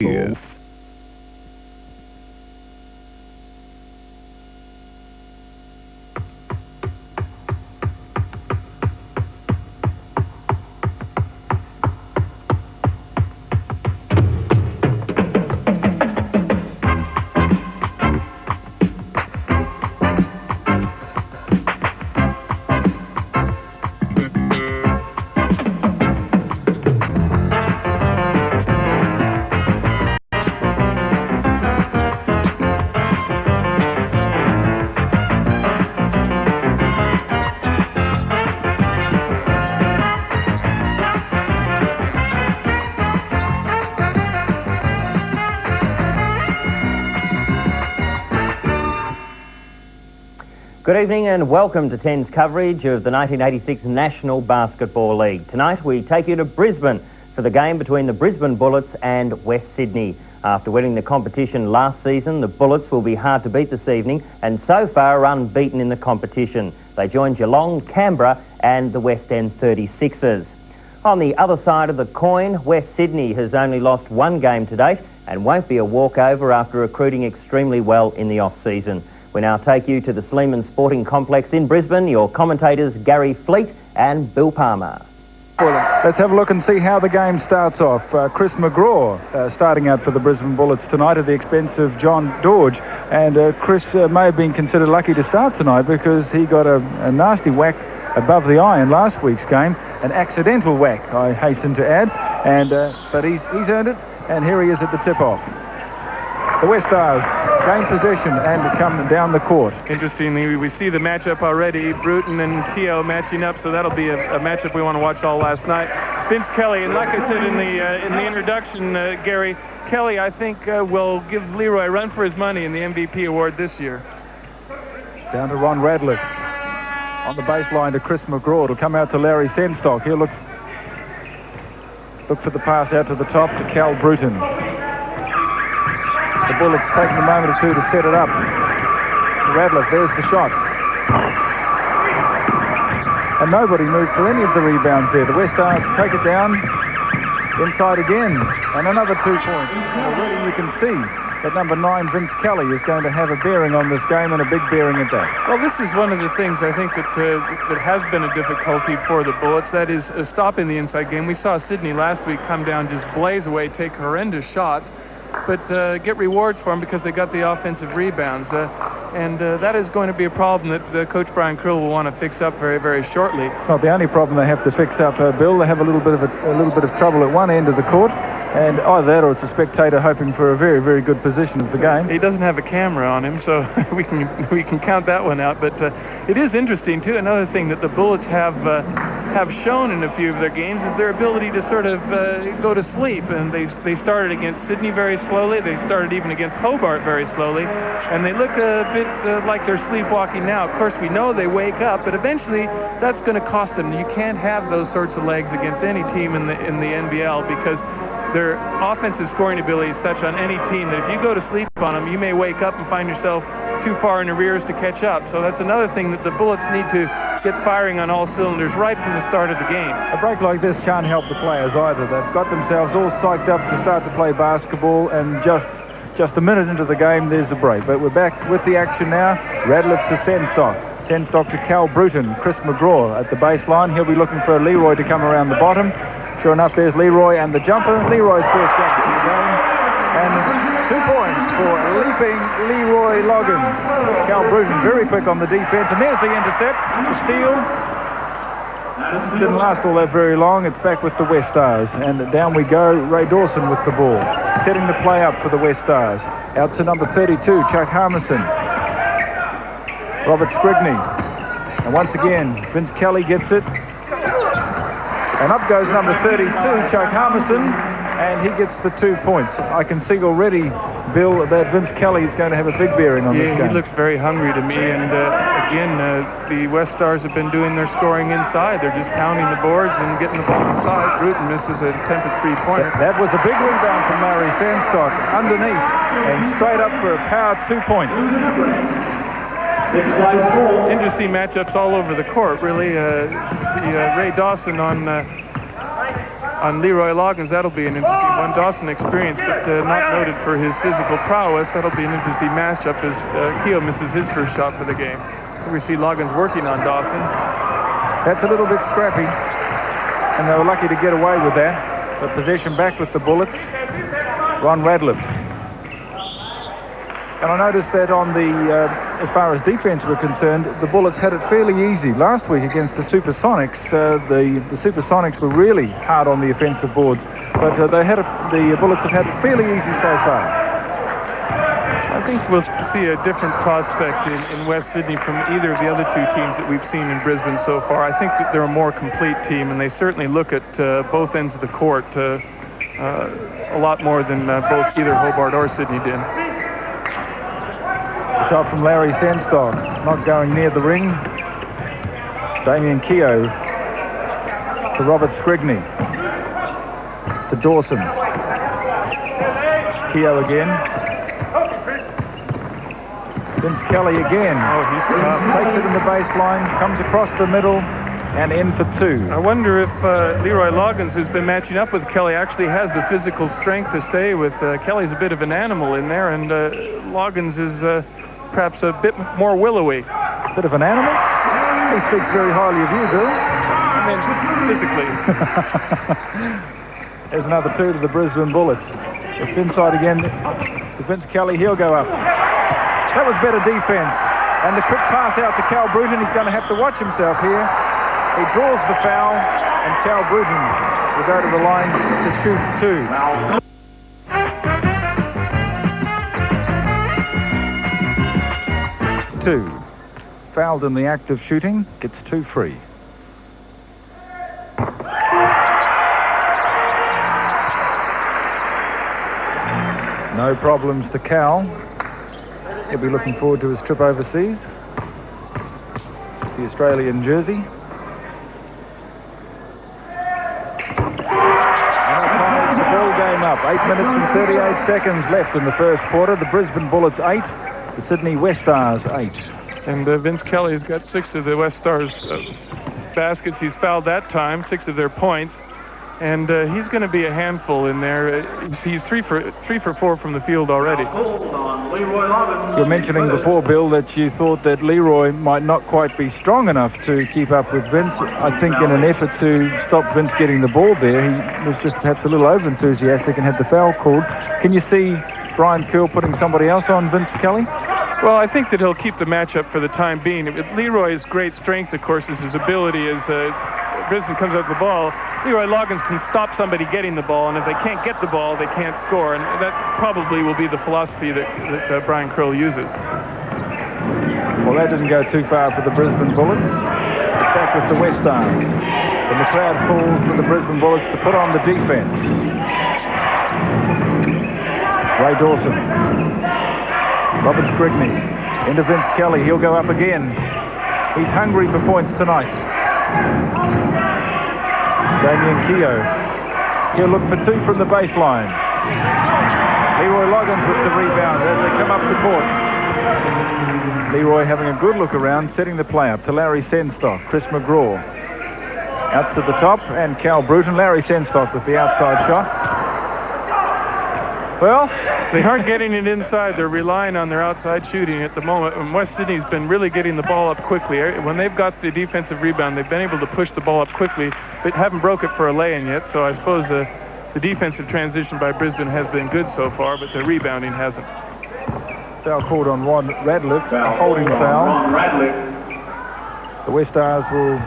Yes. Good evening and welcome to 10's coverage of the 1986 National Basketball League. Tonight we take you to Brisbane for the game between the Brisbane Bullets and West Sydney. After winning the competition last season, the Bullets will be hard to beat this evening and so far are unbeaten in the competition. They join Geelong, Canberra and the West End 36ers. On the other side of the coin, West Sydney has only lost one game to date and won't be a walkover after recruiting extremely well in the off-season. We now take you to the Sleeman Sporting Complex in Brisbane. Your commentators Gary Fleet and Bill Palmer. Let's have a look and see how the game starts off. Chris McGraw starting out for the Brisbane Bullets tonight at the expense of John Dorge. And Chris may have been considered lucky to start tonight because he got a nasty whack above the eye in last week's game. An accidental whack, I hasten to add. And but he's earned it, and here he is at the tip-off. The Westars gain possession and come down the court. Interestingly, we see the matchup already. Bruton and Keogh matching up, so that'll be a matchup we want to watch all last night. Vince Kelly, and like I said in the introduction, Gary, Kelly, I think, will give Leroy a run for his money in the MVP award this year. Down to Ron Radliff. On the baseline to Chris McGraw. It'll come out to Larry Senstock. He'll look for the pass out to the top to Cal Bruton. The Bullets taking a moment or two to set it up. Radliff, there's the shot. And nobody moved for any of the rebounds there. The Westars take it down. Inside again. And another 2 points. Already you can see that number 9, Vince Kelly, is going to have a bearing on this game, and a big bearing at that. Well, this is one of the things I think that has been a difficulty for the Bullets. That is stopping the inside game. We saw Sydney last week come down, just blaze away, take horrendous shots, but get rewards for them because they got the offensive rebounds. And that is going to be a problem that Coach Brian Krill will want to fix up very, very shortly. It's not the only problem they have to fix up, Bill. They have a little bit of trouble at one end of the court. And either that or it's a spectator hoping for a very, very good position of the game. He doesn't have a camera on him, so we can count that one out. But it is interesting, too. Another thing that the Bullets have shown in a few of their games is their ability to sort of go to sleep. And they started against Sydney very slowly. They started even against Hobart very slowly. And they look a bit like they're sleepwalking now. Of course, we know they wake up, but eventually that's going to cost them. You can't have those sorts of legs against any team in the NBL because their offensive scoring ability is such on any team that if you go to sleep on them, you may wake up and find yourself too far in arrears to catch up. So that's another thing that the Bullets need to get firing on all cylinders right from the start of the game. A break like this can't help the players either. They've got themselves all psyched up to start to play basketball, and just a minute into the game, there's the break. But we're back with the action now. Radliff to Senstock. Senstock to Cal Bruton. Chris McGraw at the baseline. He'll be looking for Leroy to come around the bottom. Sure enough, there's Leroy and the jumper. Leroy's first jumper for the game. And 2 points for leaping Leroy Loggins. Cal Bruton very quick on the defense. And there's the intercept. The steal. Didn't last all that very long. It's back with the Westars. And down we go. Ray Dawson with the ball. Setting the play up for the Westars. Out to number 32, Chuck Harmison. Robert Scrigney. And once again, Vince Kelly gets it. And up goes number 32, Chuck Harmison, and he gets the 2 points. I can see already, Bill, that Vince Kelly is going to have a big bearing on this game. He looks very hungry to me, and again, the Westars have been doing their scoring inside. They're just pounding the boards and getting the ball inside. Bruton misses an attempted three-pointer. That was a big rebound from Larry Senstock, underneath, and straight up for a power 2 points. Interesting matchups all over the court, really. Ray Dawson on on Leroy Loggins, that'll be an interesting one. Dawson experienced, but not noted for his physical prowess. That'll be an interesting matchup as Keogh misses his first shot for the game. We see Loggins working on Dawson. That's a little bit scrappy, and they were lucky to get away with that. But possession back with the Bullets. Ron Radliff. And I noticed that on the, as far as defense were concerned, the Bullets had it fairly easy. Last week against the Supersonics, the Supersonics were really hard on the offensive boards, but the Bullets have had it fairly easy so far. I think we'll see a different prospect in West Sydney from either of the other two teams that we've seen in Brisbane so far. I think that they're a more complete team, and they certainly look at both ends of the court a lot more than both either Hobart or Sydney did. Shot from Larry Senstock, not going near the ring. Damien Keogh to Robert Scrigney, to Dawson. Keogh again. Vince Kelly again. Oh, he's tough. Takes it in the baseline, comes across the middle, and in for two. I wonder if Leroy Loggins, who's been matching up with Kelly, actually has the physical strength to stay with. Kelly's a bit of an animal in there, and Loggins is perhaps a bit more willowy. Bit of an animal? He speaks very highly of you, Bill. I mean, physically. There's another two to the Brisbane Bullets. It's inside again to Vince Kelly. He'll go up. That was better defense. And the quick pass out to Cal Bruton. He's going to have to watch himself here. He draws the foul, and Cal Bruton will go to the line to shoot two. Fouled in the act of shooting, gets two free. No problems to Cal. He'll be looking forward to his trip overseas. The Australian jersey. And that ties the ball game up. 8 minutes and 38 seconds left in the first quarter. The Brisbane Bullets 8, the Sydney Westars 8. And Vince Kelly has got 6 of the Westars baskets. He's fouled that time, 6 of their points. And he's going to be a handful in there. He's 3 for 4 from the field already. You're mentioning before, Bill, that you thought that Leroy might not quite be strong enough to keep up with Vince. I think in an effort to stop Vince getting the ball there, he was just perhaps a little over-enthusiastic and had the foul called. Can you see Brian Curl putting somebody else on Vince Kelly? Well, I think that he'll keep the matchup for the time being. Leroy's great strength, of course, is his ability as Brisbane comes out with the ball. Leroy Loggins can stop somebody getting the ball, and if they can't get the ball, they can't score. And that probably will be the philosophy that Brian Curl uses. Well, that didn't go too far for the Brisbane Bullets. It's back with the Westars. And the crowd calls for the Brisbane Bullets to put on the defense. Ray Dawson. Robert Scrigney. Into Vince Kelly. He'll go up again. He's hungry for points tonight. Damien Keogh. He'll look for 2 from the baseline. Leroy Loggins with the rebound as they come up the court. Leroy having a good look around, setting the play up to Larry Senstock, Chris McGraw. Out to the top, and Cal Bruton. Larry Senstock with the outside shot. Well, they aren't getting it inside. They're relying on their outside shooting at the moment. And West Sydney's been really getting the ball up quickly. When they've got the defensive rebound, they've been able to push the ball up quickly, but haven't broke it for a lay-in yet. So I suppose the defensive transition by Brisbane has been good so far, but the rebounding hasn't. Foul called on Ron Radliff, a holding foul. The Westars will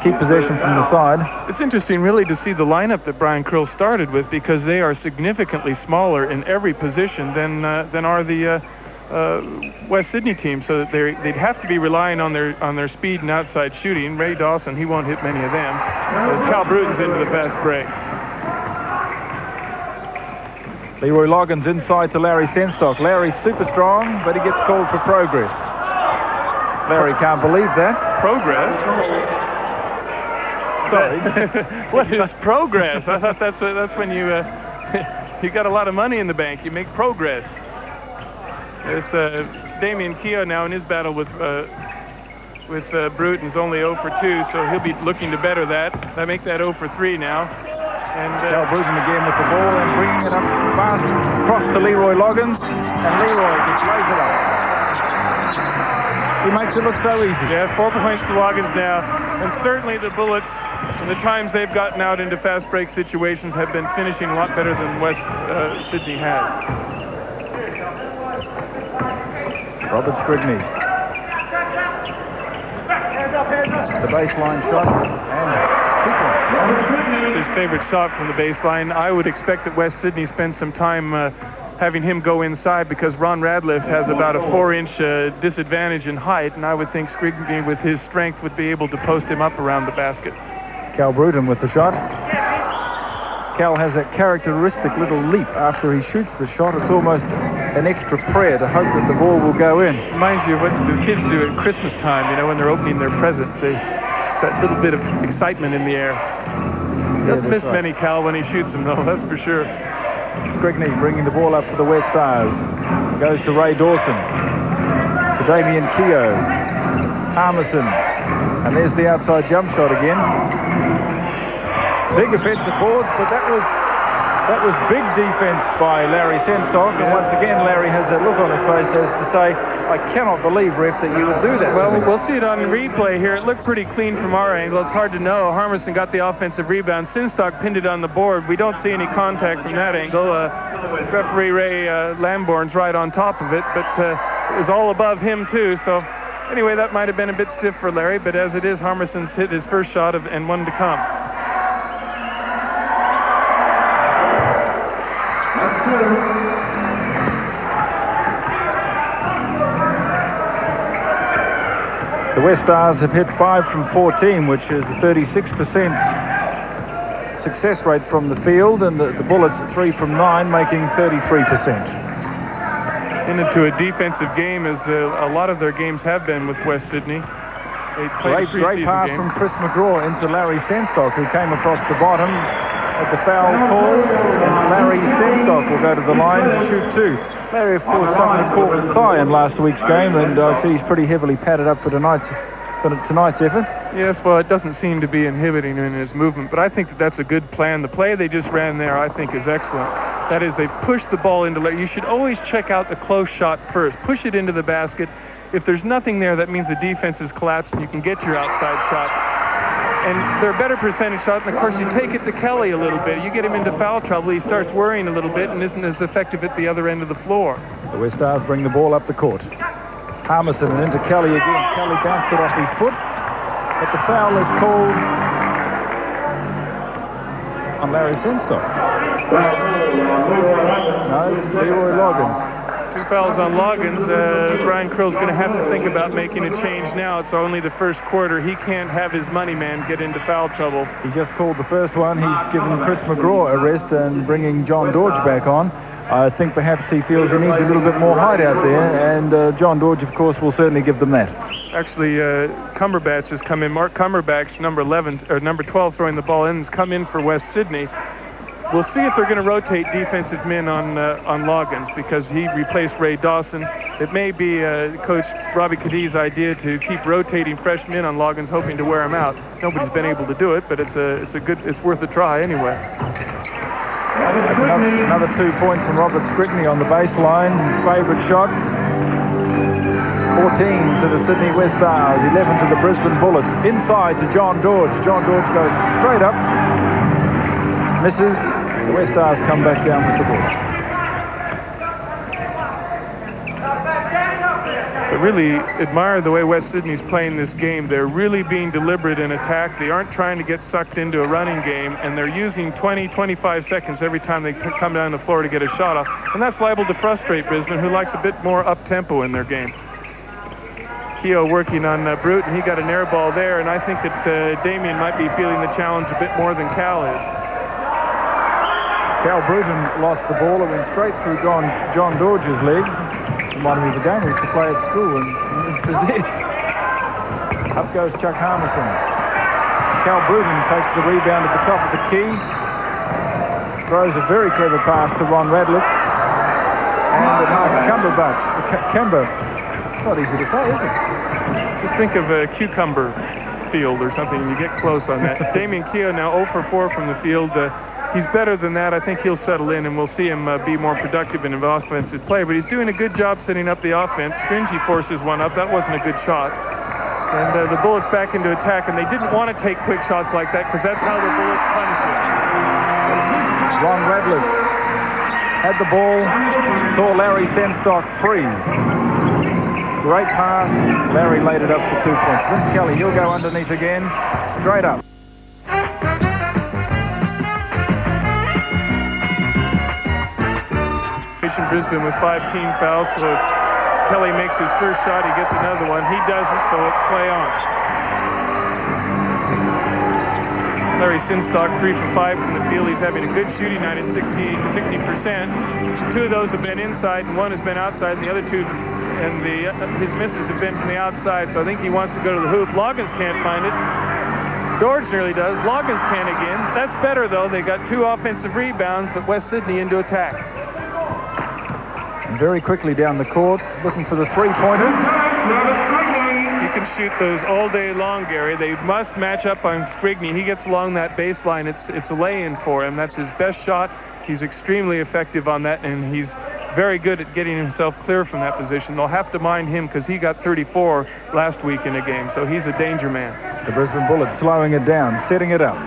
keep possession from the side. It's interesting really to see the lineup that Brian Curl started with, because they are significantly smaller in every position than are the West Sydney team, so that they'd have to be relying on their speed and outside shooting. Ray Dawson, he won't hit many of them. As Cal Bruton's into the fast break. Leroy Loggins inside to Larry Senstock. Larry's super strong, but he gets called for progress. Larry can't believe that. Progress? Sorry. What is progress? I thought that's when you you got a lot of money in the bank. You make progress. There's Damien Keogh now in his battle with Bruton's only 0 for 2, so he'll be looking to better that. They make that 0 for 3 now. And Cal Bruton again with the ball and bringing it up fast across to Leroy Loggins, and Leroy just lays it up. He makes it look so easy. Yeah, 4 points to Loggins now, and certainly the Bullets, in the times they've gotten out into fast break situations, have been finishing a lot better than West Sydney has. Robert Scrigney. The baseline shot, and 2 points. It's his favorite shot from the baseline. I would expect that West Sydney spends some time having him go inside, because Ron Radliff has about a 4-inch disadvantage in height, and I would think Scrigney, with his strength, would be able to post him up around the basket. Cal Bruton with the shot. Cal has that characteristic little leap after he shoots the shot. It's almost an extra prayer to hope that the ball will go in. Reminds you of what the kids do at Christmas time, you know, when they're opening their presents. It's that little bit of excitement in the air. Doesn't miss many, Cal, when he shoots them, though, that's for sure. Scrigney bringing the ball up for the Westars. Goes to Ray Dawson. To Damien Keogh. Armisen. And there's the outside jump shot again. Big offensive boards, but that was big defense by Larry Senstock. Yes. And once again, Larry has that look on his face as to say, I cannot believe, ref, that you would do that. Well, we'll see it on replay here. It looked pretty clean from our angle. It's hard to know. Harmison got the offensive rebound. Senstock pinned it on the board. We don't see any contact from that angle. Referee Ray Lambourne's right on top of it, but it was all above him too. So anyway, that might have been a bit stiff for Larry, but as it is, Harmison's hit his first shot and one to come. The Westars have hit 5 from 14, which is a 36% success rate from the field, and the Bullets 3 from 9, making 33%. Into a defensive game, as a lot of their games have been with West Sydney. They played great pass from Chris McGraw into Larry Senstock, who came across the bottom at the foul call, and Larry Senstock will go to the line to shoot 2. Larry, of course, suffered a caught thigh in last week's game, and I see he's pretty heavily padded up for tonight's effort. Yes, well, it doesn't seem to be inhibiting him in his movement, but I think that's a good plan. The play they just ran there, I think, is excellent. That is, they push the ball into Larry. You should always check out the close shot first. Push it into the basket. If there's nothing there, that means the defense is collapsed and you can get your outside shot. And they're a better percentage shot, and of course you take it to Kelly a little bit. You get him into foul trouble, he starts worrying a little bit and isn't as effective at the other end of the floor. The Westars bring the ball up the court. Harmison and into Kelly again. Kelly bounced it off his foot, but the foul is called on Larry Senstock. No, Leroy Loggins. 2 fouls on Loggins. Brian Krill's going to have to think about making a change now. It's only the first quarter. He can't have his money man get into foul trouble. He just called the first one. He's given Chris McGraw a rest and bringing John Dorge back on. I think perhaps he feels he needs a little bit more height out there, and John Dorge, of course, will certainly give them that. Actually, Cumberbatch has come in. Mark Cumberbatch, number 12, throwing the ball in, has come in for West Sydney. We'll see if they're going to rotate defensive men on Loggins, because he replaced Ray Dawson. It may be Coach Robbie Caddy's idea to keep rotating freshmen on Loggins, hoping to wear him out. Nobody's been able to do it, but it's worth a try anyway. That's another 2 points from Robert Scrigney on the baseline. His favourite shot. 14 to the Sydney Westars, 11 to the Brisbane Bullets. Inside to John Dorge. John Dorge goes straight up. Misses. The Westars come back down with the ball. So really admire the way West Sydney's playing this game. They're really being deliberate in attack. They aren't trying to get sucked into a running game, and they're using 20-25 seconds every time they come down the floor to get a shot off. And that's liable to frustrate Brisbane, who likes a bit more up-tempo in their game. Keogh working on Brute, and he got an air ball there, and I think that Damien might be feeling the challenge a bit more than Cal is. Cal Bruton lost the ball. It went straight through John Dorge's legs. Reminded me of the game we used to play at school, and up goes Chuck Harmison. Cal Bruton takes the rebound at the top of the key, throws a very clever pass to Ron Radliff, and Mark Cumberbatch. It's not easy to say, is it? Just think of a cucumber field or something, and you get close on that. Damien Keogh now 0 for 4 from the field. he's better than that. I think he'll settle in, and we'll see him be more productive in offensive play. But he's doing a good job setting up the offense. Scringy forces one up. That wasn't a good shot. And the Bullets back into attack, and they didn't want to take quick shots like that because that's how the Bullets punish it. Ron Radliff had the ball, saw Larry Senstock free. Great pass. Larry laid it up for 2 points. Vince Kelly, he'll go underneath again, straight up. Brisbane with 5 team fouls, so if Kelly makes his first shot, he gets another one. He doesn't, so it's play on. Larry Senstock 3 for 5 from the field. He's having a good shooting night at 60%. 2 of those have been inside, and 1 has been outside, and the other 2 and his misses have been from the outside, so I think he wants to go to the hoop. Loggins can't find it. George nearly does. Loggins can again. That's better, though. They got 2 offensive rebounds, but West Sydney into attack. And very quickly down the court, looking for the three-pointer. You can shoot those all day long, Gary. They must match up on Scrigney. He gets along that baseline. It's a lay-in for him. That's his best shot. He's extremely effective on that, and he's very good at getting himself clear from that position. They'll have to mind him because he got 34 last week in a game, so he's a danger man. The Brisbane Bullets slowing it down, setting it up,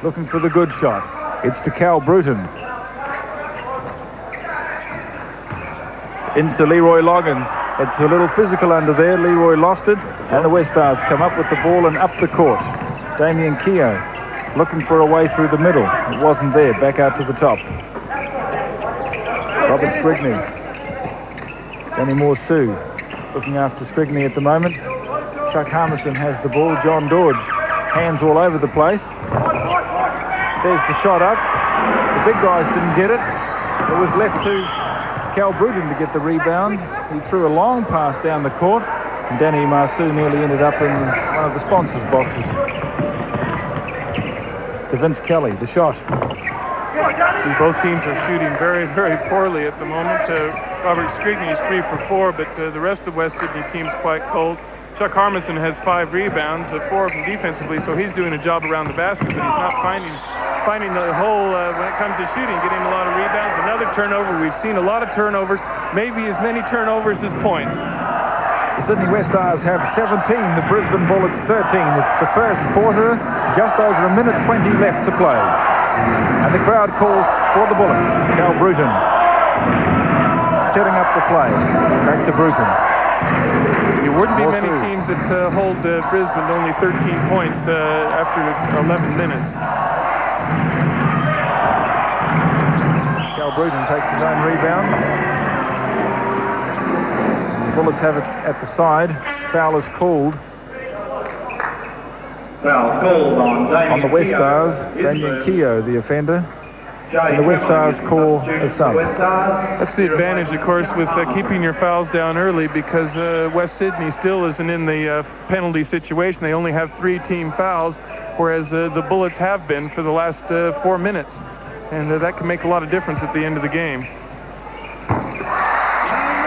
looking for the good shot. It's to Cal Bruton. Into Leroy Loggins. It's a little physical under there. Leroy lost it, and the Westars come up with the ball and up the court. Damien Keogh looking for a way through the middle. It wasn't there. Back out to the top. Robert Scrigney. Danny Moore-Sue looking after Scrigney at the moment. Chuck Harmison has the ball. John Dodge, hands all over the place. There's the shot up. The big guys didn't get it. It was left to Cal Bruton to get the rebound. He threw a long pass down the court, and Danny Marsu nearly ended up in one of the sponsors' boxes. To Vince Kelly, the shot. See, both teams are shooting very, very poorly at the moment. Robert Scrigney is 3 for 4, but the rest of the West Sydney team's quite cold. Chuck Harmison has 5 rebounds, 4 of them defensively, so he's doing a job around the basket, but he's not finding the hole when it comes to shooting, getting a lot of rebounds. Another turnover. We've seen a lot of turnovers, maybe as many turnovers as points. The Sydney Westars have 17, the Brisbane Bullets 13. It's the first quarter, just over a minute 20 left to play. And the crowd calls for the Bullets. Cal Bruton setting up the play. Back to Bruton. There wouldn't be many teams that hold Brisbane to only 13 points after 11 minutes. Cal Bruton takes his own rebound. The Bullets have it at the side. Foul is called. Foul called on the Westars. Damien Keogh, the offender. And the Westars call a sub. That's the advantage, of course, with keeping your fouls down early, because West Sydney still isn't in the penalty situation. They only have 3 team fouls, whereas the Bullets have been for the last 4 minutes. And that can make a lot of difference at the end of the game.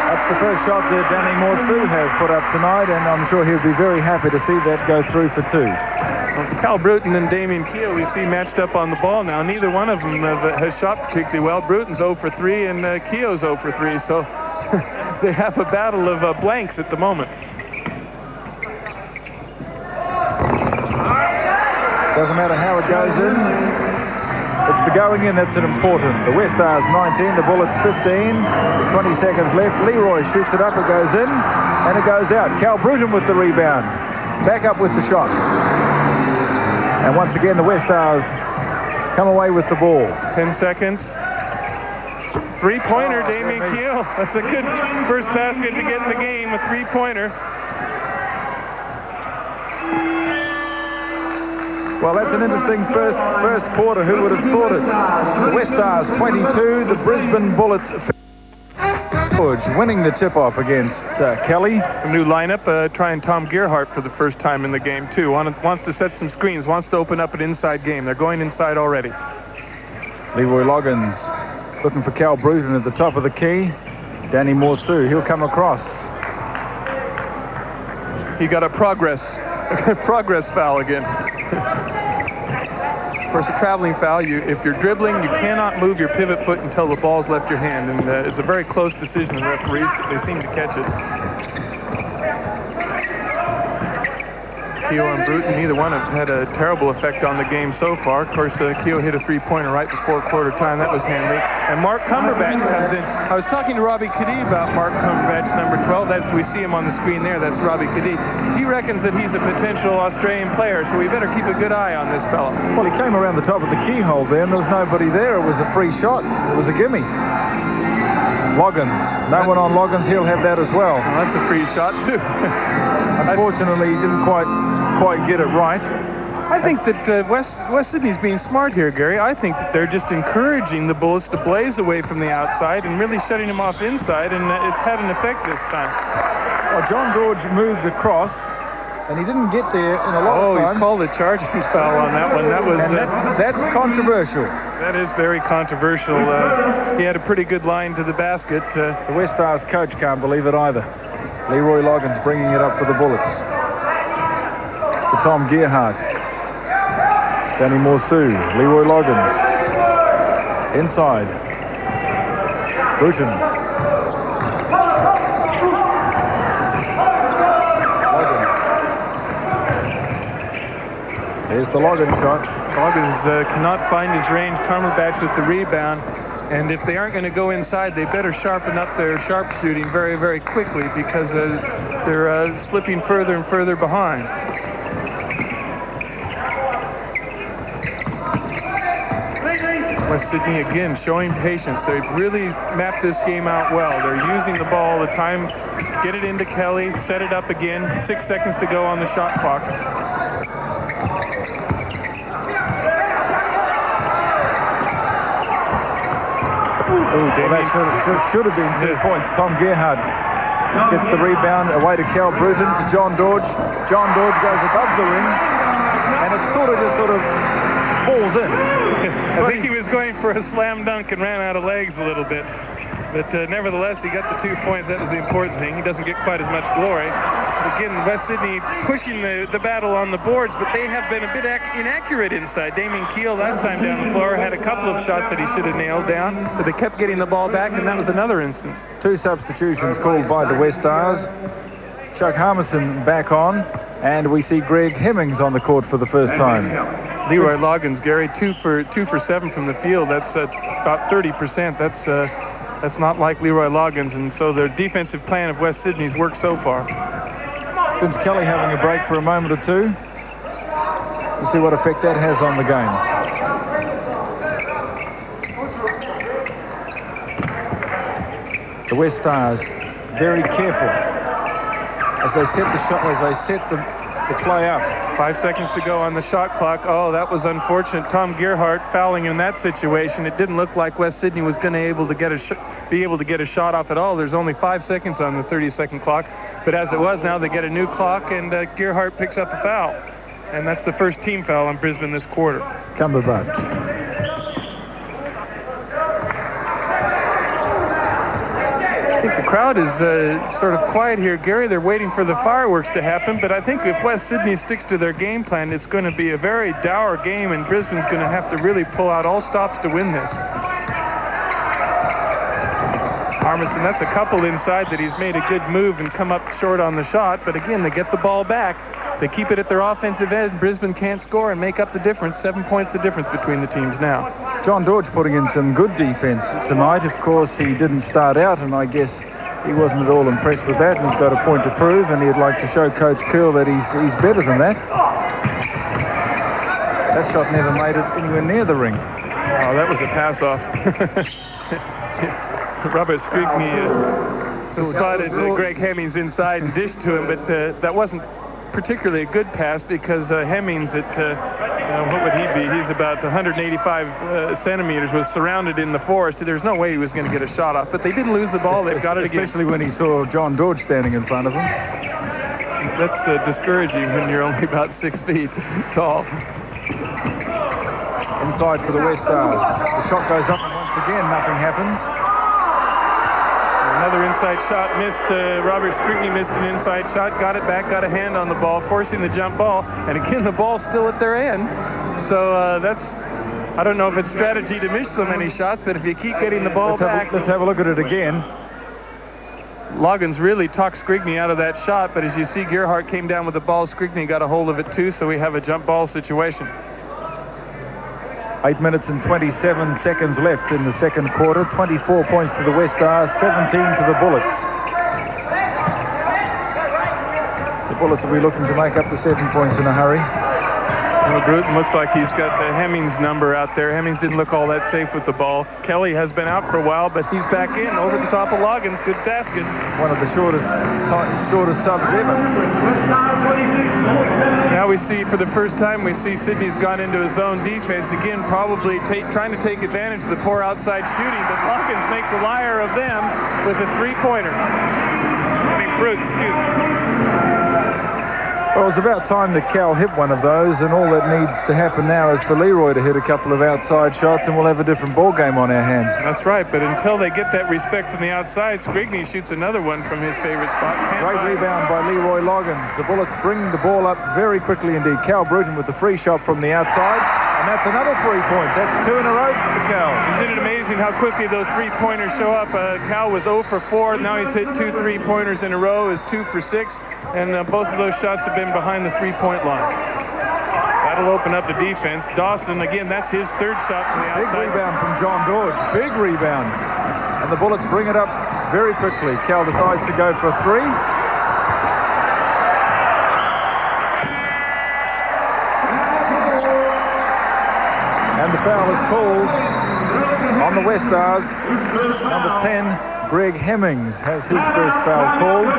That's the first shot that Danny Moore-Sue has put up tonight, and I'm sure he'll be very happy to see that go through for 2. Well, Cal Bruton and Damien Keogh we see matched up on the ball now. Neither one of them has shot particularly well. Bruton's 0 for 3 and Keogh's 0 for 3, so they have a battle of blanks at the moment. Doesn't matter how it goes in. It's the going in that's important. The Westars 19, the Bullets 15. There's 20 seconds left. Leroy shoots it up, it goes in, and it goes out. Cal Bruton with the rebound. Back up with the shot. And once again, the Westars come away with the ball. 10 seconds. Three-pointer, Damien Keogh. That's a good first basket to get in the game, a three-pointer. Well, that's an interesting first quarter. Who would have thought it? The Westars 22, the Brisbane Bullets winning the tip-off against Kelly. A new lineup, trying Tom Gerhardt for the first time in the game, too. Wants to set some screens, wants to open up an inside game. They're going inside already. Leroy Loggins looking for Cal Bruton at the top of the key. Danny Moore-Sue, he'll come across. He got a progress foul again. course, a traveling foul. If you're dribbling, you cannot move your pivot foot until the ball's left your hand. And it's a very close decision of the referees, but they seem to catch it. Keogh and Bruton, neither one have had a terrible effect on the game so far. Of course, Keogh hit a three-pointer right before quarter time. That was handy. And Mark Cumberbatch comes in. I was talking to Robbie Cadee about Mark Cumberbatch, number 12. We see him on the screen there. That's Robbie Cadee. He reckons that he's a potential Australian player, so we better keep a good eye on this fellow. Well, he came around the top of the keyhole there, and there was nobody there. It was a free shot. It was a gimme. Loggins. No one on Loggins. He'll have that as well. That's a free shot, too. Unfortunately, he didn't quite get it right. I think that West Sydney's being smart here, Gary. I think that they're just encouraging the Bullets to blaze away from the outside and really shutting them off inside, and it's had an effect this time. Well, John George moved across, and he didn't get there in a lot of time. Oh, he's called a charging foul on that one. That was that's controversial. That is very controversial. He had a pretty good line to the basket. The Westars coach can't believe it either. Leroy Loggins bringing it up for the Bullets. To Tom Gerhardt. Danny Morsu. Leroy Loggins. Inside. Bruton. Loggins. Here's the Loggins shot. Loggins cannot find his range. Cumberbatch with the rebound. And if they aren't going to go inside, they better sharpen up their sharpshooting very, very quickly, because they're slipping further and further behind. West Sydney again showing patience. They've really mapped this game out well. They're using the ball all the time. Get it into Kelly, set it up again. 6 seconds to go on the shot clock. Well, that should have been 2 points. Tom Gerhardt gets the rebound away to Cal Bruton, to John George. John George goes above the ring, and it sort of falls in. I think he was going for a slam dunk and ran out of legs a little bit. But nevertheless, he got the 2 points. That was the important thing. He doesn't get quite as much glory. Again, West Sydney pushing the battle on the boards, but they have been a bit inaccurate inside. Damien Keel last time down the floor had a couple of shots that he should have nailed down, but they kept getting the ball back, and that was another instance. 2 substitutions called by the Westars. Chuck Harmison back on, and we see Greg Hemmings on the court for the first time. Leroy Loggins, Gary, 2 for 7 from the field. That's about 30%. That's not like Leroy Loggins, and so the defensive plan of West Sydney's worked so far. Vince Kelly having a break for a moment or two. We'll see what effect that has on the game. The Westars very careful as they set the shot, as they set the play up. 5 seconds to go on the shot clock. Oh, that was unfortunate. Tom Gerhardt fouling in that situation. It didn't look like West Sydney was going to be able to get a shot off at all. There's only 5 seconds on the 30-second clock. But as it was, now they get a new clock, and Gerhardt picks up a foul. And that's the first team foul on Brisbane this quarter. Cumberbatch. I think the crowd is sort of quiet here, Gary. They're waiting for the fireworks to happen, but I think if West Sydney sticks to their game plan, it's going to be a very dour game, and Brisbane's going to have to really pull out all stops to win this. Armisen, that's a couple inside that he's made a good move and come up short on the shot, but again, they get the ball back. They keep it at their offensive end. Brisbane can't score and make up the difference. 7 points the difference between the teams now. John George putting in some good defense tonight. Of course, he didn't start out, and I guess he wasn't at all impressed with that, and he's got a point to prove, and he'd like to show Coach Curl that he's better than that. That shot never made it anywhere near the ring. Oh, that was a pass-off. Robert Scrigney spotted Greg Hemmings inside and dished to him, but that wasn't particularly a good pass, because Hemmings at what would he be? He's about 185 centimeters, was surrounded in the forest. There's no way he was going to get a shot off, but they didn't lose the ball. They've got it again. Especially when he saw John George standing in front of him. That's discouraging when you're only about 6 feet tall. Inside for the Westars. The shot goes up, and once again nothing happens. Another inside shot missed. Robert Scrigney missed an inside shot, got it back, got a hand on the ball, forcing the jump ball, and again the ball's still at their end. So that's, I don't know if it's strategy to miss so many shots, but if you keep getting the ball back. Let's have a look at it again. Loggins really talked Scrigney out of that shot, but as you see, Gerhardt came down with the ball. Scrigney got a hold of it too, so we have a jump ball situation. 8 minutes and 27 seconds left in the second quarter. 24 points to the Westars, 17 to the Bullets. The Bullets will be looking to make up the 7 points in a hurry. Well, Bruton looks like he's got the Hemmings number out there. Hemmings didn't look all that safe with the ball. Kelly has been out for a while, but he's back in over the top of Loggins. Good basket. One of the shortest subs ever. Now we see, for the first time, we see Sydney's gone into his zone defense. Again, probably trying to take advantage of the poor outside shooting, but Loggins makes a liar of them with a three-pointer. Bruton, excuse me. Well, it's about time that Cal hit one of those, and all that needs to happen now is for Leroy to hit a couple of outside shots, and we'll have a different ball game on our hands. That's right, but until they get that respect from the outside, Scrigney shoots another one from his favorite spot. Great rebound by Leroy Loggins. The Bullets bring the ball up very quickly indeed. Cal Bruton with the free shot from the outside, and that's another 3 points. That's 2 in a row for Cal. Isn't it amazing how quickly those three-pointers show up? Cal was 0 for 4. Now he's hit 2 3-pointers in a row, is 2 for 6. And both of those shots have been behind the three-point line. That'll open up the defense. Dawson, again, that's his third shot from the outside. Big rebound from John Dodge. Big rebound. And the Bullets bring it up very quickly. Cal decides to go for a 3. And the foul is called on the Westars. Number 10, Greg Hemmings, has his first foul called.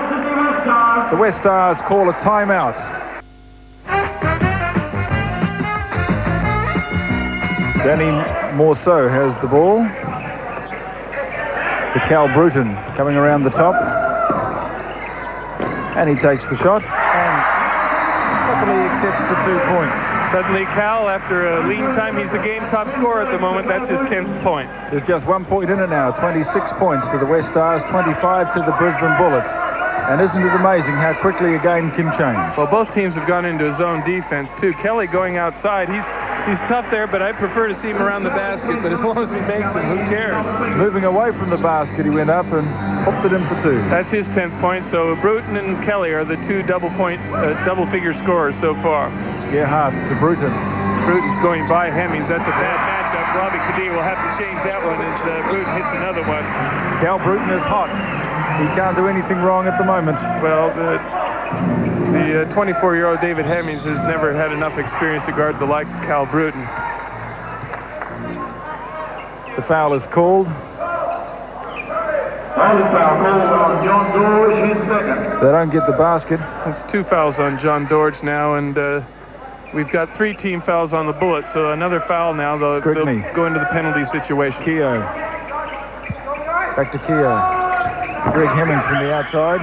The Westars call a timeout. Danny Morceau has the ball. To Cal Bruton, coming around the top. And he takes the shot and luckily accepts the 2 points. Suddenly Cal, after a lean time, he's the game top scorer at the moment. That's his 10th point. There's just 1 point in it now. 26 points to the Westars, 25 to the Brisbane Bullets. And isn't it amazing how quickly a game can change? Well, both teams have gone into zone defense, too. Kelly going outside. He's tough there, but I prefer to see him around the basket. But as long as he makes it, who cares? Moving away from the basket, he went up and hooked it in for 2. That's his 10th point. So Bruton and Kelly are the 2 double-figure scorers so far. Gerhardt to Bruton. Bruton's going by Hemmings. That's a bad matchup. Robbie Cadee will have to change that one as Bruton hits another one. Cal Bruton is hot. He can't do anything wrong at the moment. Well, the 24-year-old David Hemmings has never had enough experience to guard the likes of Cal Bruton. The foul is called. Foul called on John Dorge, his second. They don't get the basket. It's 2 fouls on John Dorge now, and we've got 3 team fouls on the Bullets, so another foul now. They'll go into the penalty situation. Keogh. Back to Keogh. Greg Hemmings from the outside.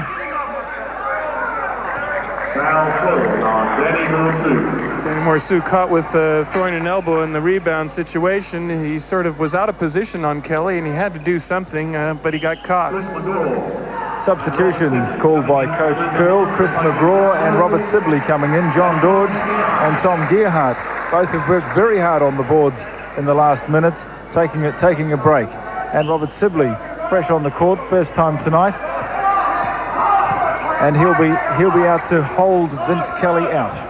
Foul called on Danny Morceau. Danny Morceau caught with throwing an elbow in the rebound situation. He sort of was out of position on Kelly, and he had to do something, but he got caught. Substitutions called by Coach Curl. Chris McGraw and Robert Sibley coming in. John Dodge and Tom Gerhardt. Both have worked very hard on the boards in the last minutes, taking a break. And Robert Sibley, fresh on the court, first time tonight. And he'll be out to hold Vince Kelly out.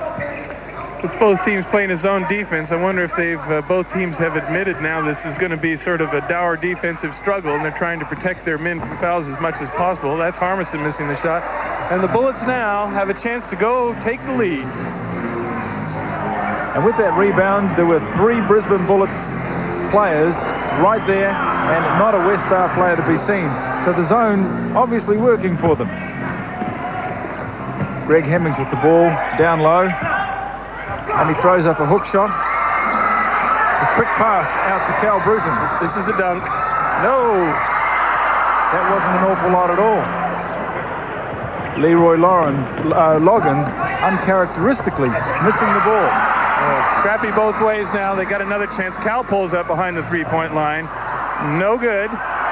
With both teams playing a zone defense, I wonder if both teams have admitted now this is going to be sort of a dour defensive struggle, and they're trying to protect their men from fouls as much as possible. That's Harmison missing the shot. And the Bullets now have a chance to go take the lead. And with that rebound, there were 3 Brisbane Bullets players right there, and not a Westar player to be seen. So the zone obviously working for them. Greg Hemmings with the ball down low. And he throws up a hook shot. A quick pass out to Cal Bruton. This is a dunk. No! That wasn't an awful lot at all. Leroy Loggins, uncharacteristically, missing the ball. Scrappy both ways now. They got another chance. Cal pulls up behind the three-point line. No good.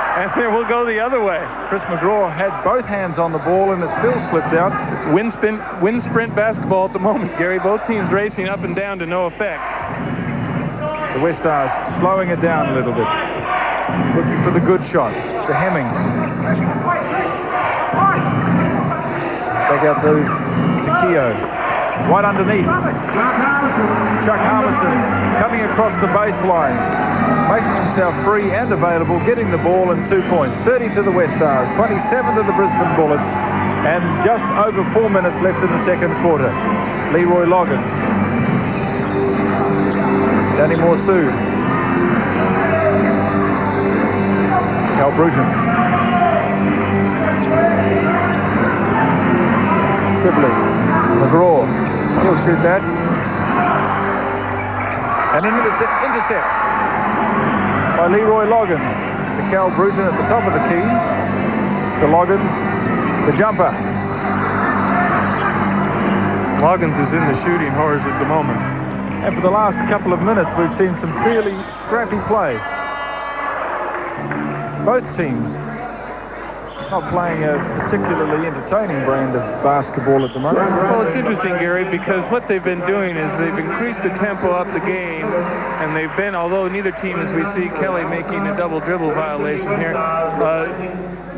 And then we'll go the other way. Chris McGraw had both hands on the ball and it still slipped out. It's wind sprint basketball at the moment, Gary. Both teams racing up and down to no effect. The Westars slowing it down a little bit. Looking for the good shot to Hemmings. Back out to Keogh. Right underneath. Chuck Harmison coming across the baseline, making himself free and available, getting the ball and 2 points. 30 to the Westars, 27 to the Brisbane Bullets, and just over 4 minutes left in the second quarter. Leroy Loggins. Danny Morsood. Cal Bruton. Sibley. McGraw. He'll shoot that. And an intercept by Leroy Loggins to Cal Bruton at the top of the key. To Loggins, the jumper. Loggins is in the shooting horrors at the moment. And for the last couple of minutes, we've seen some fairly scrappy play. Both teams not playing a particularly entertaining brand of basketball at the moment. Well, it's interesting, Gary, because what they've been doing is they've increased the tempo up the game, and they've been, although neither team, as we see Kelly making a double dribble violation here,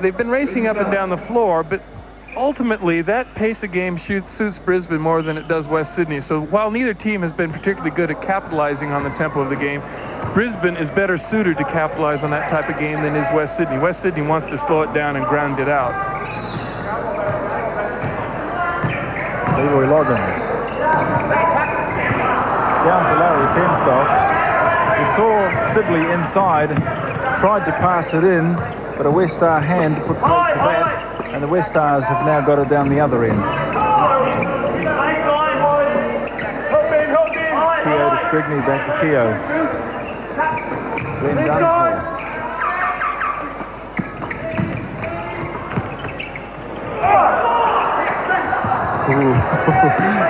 they've been racing up and down the floor, but ultimately that pace of game suits Brisbane more than it does West Sydney. So while neither team has been particularly good at capitalizing on the tempo of the game, Brisbane is better suited to capitalize on that type of game than is West Sydney. West Sydney wants to slow it down and ground it out. Leroy Loggins. Down to Larry Senstock. We saw Sibley inside, tried to pass it in, but a Westar hand put close to that, and the Westars have now got it down the other end. Keogh to Scrigney, back to Keogh. Glenn Dunsmore.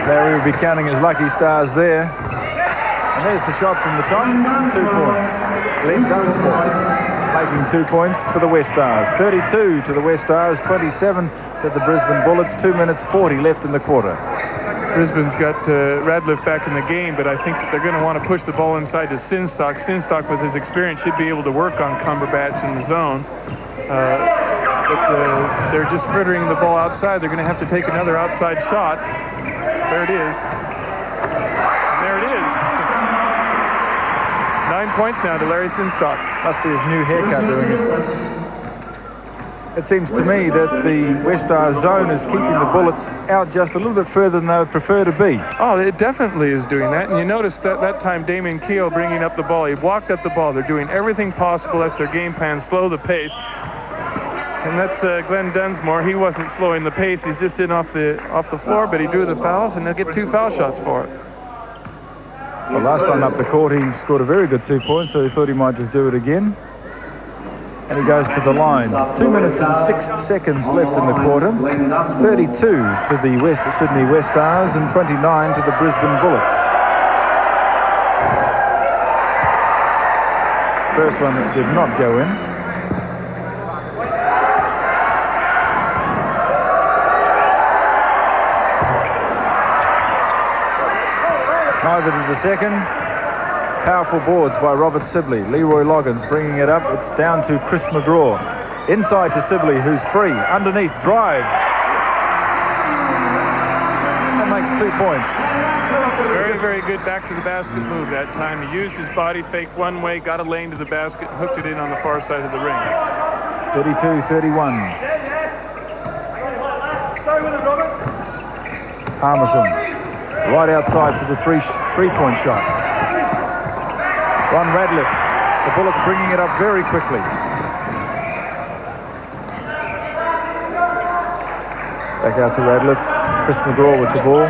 Larry will be counting his lucky stars there. And there's the shot from the top. 2 points. Glenn Dunsmore making 2 points for the Westars. 32 to the Westars, 27 to the Brisbane Bullets. 2 minutes 40 left in the quarter. Brisbane's got Radcliffe back in the game, but I think they're going to want to push the ball inside to Sinstock. Sinstock, with his experience, should be able to work on Cumberbatch in the zone. But they're just frittering the ball outside. They're going to have to take another outside shot. There it is. And there it is. 9 points now to Larry Sinstock. Must be his new haircut doing it. It seems to me that the Westars zone is keeping the Bullets out just a little bit further than they would prefer to be. Oh, it definitely is doing that. And you notice that time Damien Keogh bringing up the ball. He walked up the ball. They're doing everything possible. That's their game plan, slow the pace. And that's Glenn Dunsmore. He wasn't slowing the pace. He's just in off the floor, but he drew the fouls, and they'll get 2 foul shots for it. Well, last time up the court, he scored a very good 2 points, so he thought he might just do it again. And he goes to the line. 2 minutes and 6 seconds left in the quarter. 32 to the West Sydney Westars and 29 to the Brisbane Bullets. First one that did not go in. Neither did the second. Powerful boards by Robert Sibley. Leroy Loggins bringing it up. It's down to Chris McGraw. Inside to Sibley, who's free. Underneath, drives. That makes 2 points. Very, very good back to the basket move that time. He used his body, faked one way, got a lane to the basket, hooked it in on the far side of the ring. 32-31. Harmison. Right outside for the three-point shot. Ron Radcliffe. The Bullets bringing it up very quickly. Back out to Radcliffe. Chris McGraw with the ball.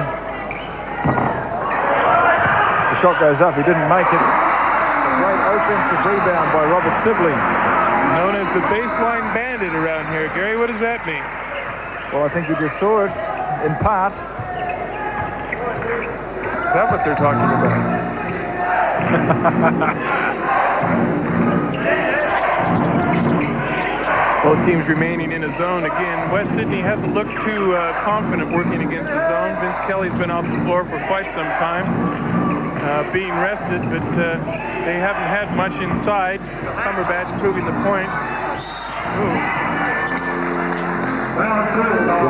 The shot goes up. He didn't make it. A great offensive rebound by Robert Sibley. Known as the baseline bandit around here. Gary, what does that mean? Well, I think you just saw it in part. Is that what they're talking about? Both teams remaining in a zone again. West Sydney hasn't looked too confident working against the zone. Vince Kelly's been off the floor for quite some time. being rested, but they haven't had much inside. Cumberbatch proving the point. Ooh.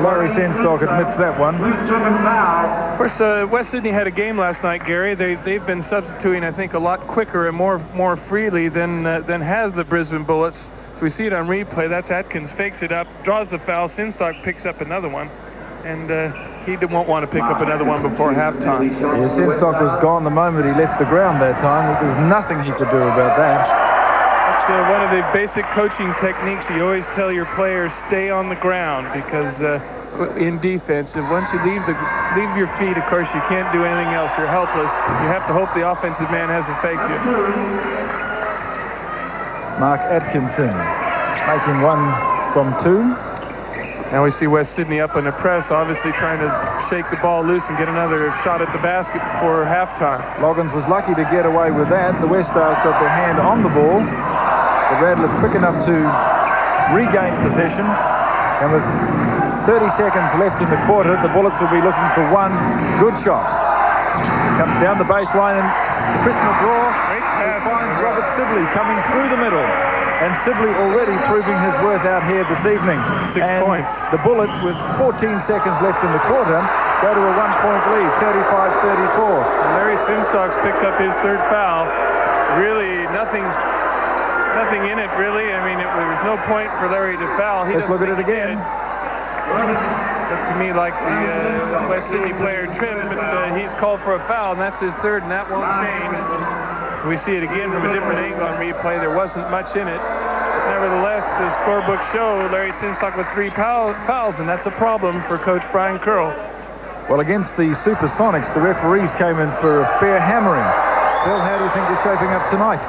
Larry Senstock admits that one. Of course, West Sydney had a game last night, Gary. They've been substituting, I think, a lot quicker and more freely than has the Brisbane Bullets. So we see it on replay. That's Atkins, fakes it up, draws the foul. Senstock picks up another one, and he won't want to pick up another one before halftime. Yeah, Senstock was gone the moment he left the ground that time. There was nothing he could do about that. One of the basic coaching techniques. You always tell your players stay on the ground, because in defense, and once you leave your feet, of course, you can't do anything else. You're helpless. You have to hope the offensive man hasn't faked you. Mark Atkinson making 1 from 2. Now we see West Sydney up in the press, obviously trying to shake the ball loose and get another shot at the basket before halftime. Loggins was lucky to get away with that. The Westars got their hand on the ball. The Radcliffe quick enough to regain possession, and with 30 seconds left in the quarter, the Bullets will be looking for one good shot. Comes down the baseline, and Chris McGraw finds Robert Sibley coming through the middle, and Sibley already proving his worth out here this evening. 6 points. The Bullets, with 14 seconds left in the quarter, go to a 1-point lead, 35-34. Larry Senstock's picked up his 3rd foul. Really nothing in it, really. I mean, there was no point for Larry to foul. Let's look at it again. Looked to me like the West Sydney player tripped, but he's called for a foul, and that's his 3rd, and that won't change. We see it again from a different angle on replay. There wasn't much in it. Nevertheless, the scorebook show Larry Senstock with 3 fouls, and that's a problem for Coach Brian Curl. Well, against the Supersonics, the referees came in for a fair hammering. Bill, how do you think they're shaping up tonight?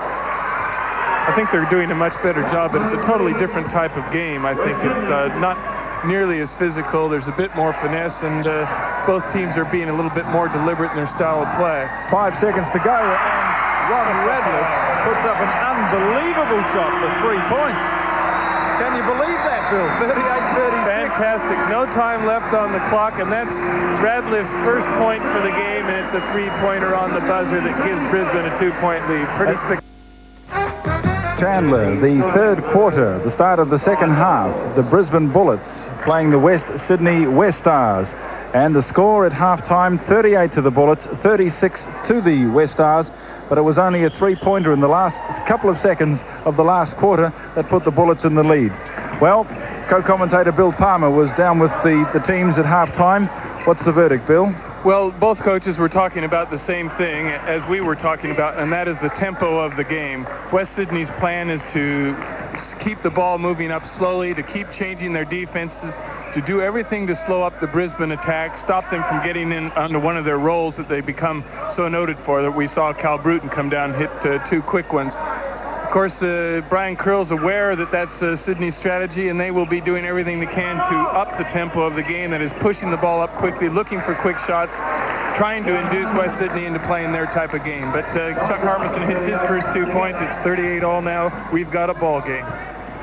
I think they're doing a much better job, but it's a totally different type of game. I think it's not nearly as physical. There's a bit more finesse, and both teams are being a little bit more deliberate in their style of play. 5 seconds to go, and Robin Radcliffe puts up an unbelievable shot for 3 points. Can you believe that, Bill? 38-36. Fantastic. No time left on the clock, and that's Radcliffe's first point for the game, and it's a 3-pointer on the buzzer that gives Brisbane a 2-point lead. Pretty spectacular. Chandler, the 3rd quarter, the start of the 2nd half. The Brisbane Bullets playing the West Sydney Westars. And the score at halftime, 38 to the Bullets, 36 to the Westars. But it was only a 3-pointer in the last couple of seconds of the last quarter that put the Bullets in the lead. Well, co-commentator Bill Palmer was down with the teams at halftime. What's the verdict, Bill? Well, both coaches were talking about the same thing as we were talking about, and that is the tempo of the game. West Sydney's plan is to keep the ball moving up slowly, to keep changing their defenses, to do everything to slow up the Brisbane attack, stop them from getting in under one of their roles that they become so noted for, that we saw Cal Bruton come down and hit 2 quick ones. Of course, Brian Curl's aware that that's Sydney's strategy, and they will be doing everything they can to up the tempo of the game. That is pushing the ball up quickly, looking for quick shots, trying to induce West Sydney into playing their type of game. But Chuck Harmison hits his first 2 points. It's 38 all now. We've got a ball game.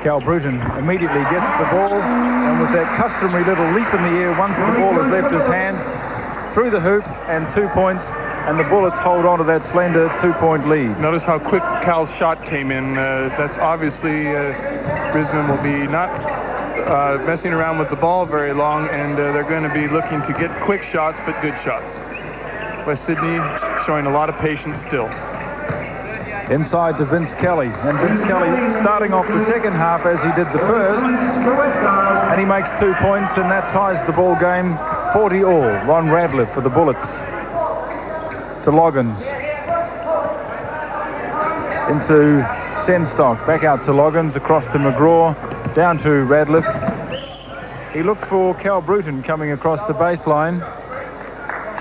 Cal Bruton immediately gets the ball, and with that customary little leap in the air once the ball has left his hand, through the hoop, and 2 points. And the Bullets hold on to that slender 2-point lead. Notice how quick Cal's shot came in. That's obviously Brisbane will be not messing around with the ball very long, and they're going to be looking to get quick shots, but good shots. West Sydney showing a lot of patience still. Inside to Vince Kelly, and Vince Kelly starting off the 2nd half as he did the first, and he makes 2 points, and that ties the ball game 40 all. Ron Radcliffe for the Bullets. To Loggins, into Senstock, back out to Loggins, across to McGraw, down to Radcliffe. He looked for Cal Bruton coming across the baseline.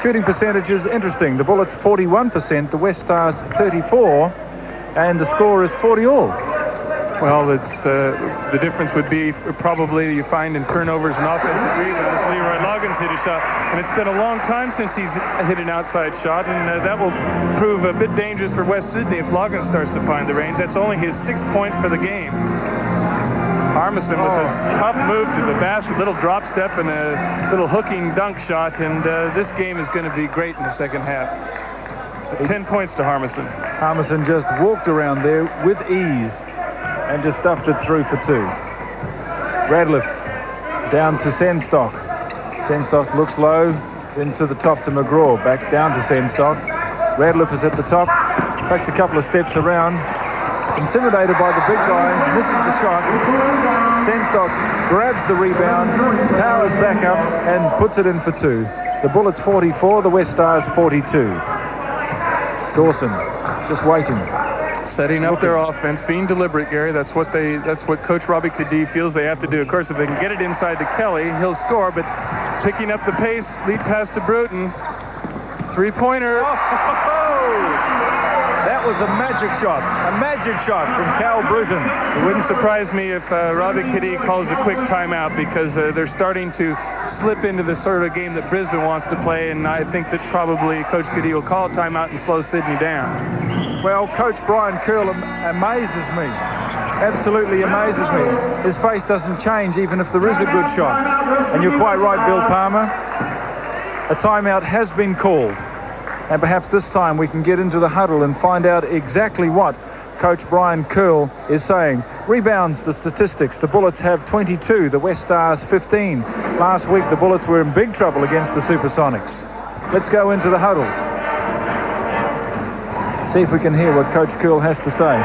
Shooting percentages interesting. The Bullets 41%, the Westars 34, and the score is 40 all. Well, it's the difference would be probably you find in turnovers and offensive rebounds. Leroy Loggins hit a shot, and it's been a long time since he's hit an outside shot, and that will prove a bit dangerous for West Sydney if Loggins starts to find the range. That's only his 6th point for the game. Harmison with a tough move to the basket, little drop step and a little hooking dunk shot, and this game is going to be great in the 2nd half. 10 points to Harmison. Harmison just walked around there with ease and just stuffed it through for 2. Radliff down to Senstock. Senstock looks low, then to the top to McGraw. Back down to Senstock. Radliff is at the top, takes a couple of steps around. Intimidated by the big guy, misses the shot. Senstock grabs the rebound, powers back up and puts it in for 2. The Bullets 44, the Westars 42. Dawson just waiting. Setting up their offense, being deliberate, Gary. That's what Coach Robbie Cadee feels they have to do. Of course, if they can get it inside to Kelly, he'll score, but picking up the pace, lead pass to Bruton. Three-pointer. That was a magic shot from Cal Bruton. It wouldn't surprise me if Robbie Cadee calls a quick timeout, because they're starting to slip into the sort of game that Brisbane wants to play, and I think that probably Coach Cadee will call a timeout and slow Sydney down. Well, Coach Brian Curl amazes me. Absolutely amazes me. His face doesn't change even if there is a good shot. And you're quite right, Bill Palmer. A timeout has been called. And perhaps this time we can get into the huddle and find out exactly what Coach Brian Curl is saying. Rebounds, the statistics. The Bullets have 22, the Westars 15. Last week the Bullets were in big trouble against the Supersonics. Let's go into the huddle. See if we can hear what Coach Curl has to say.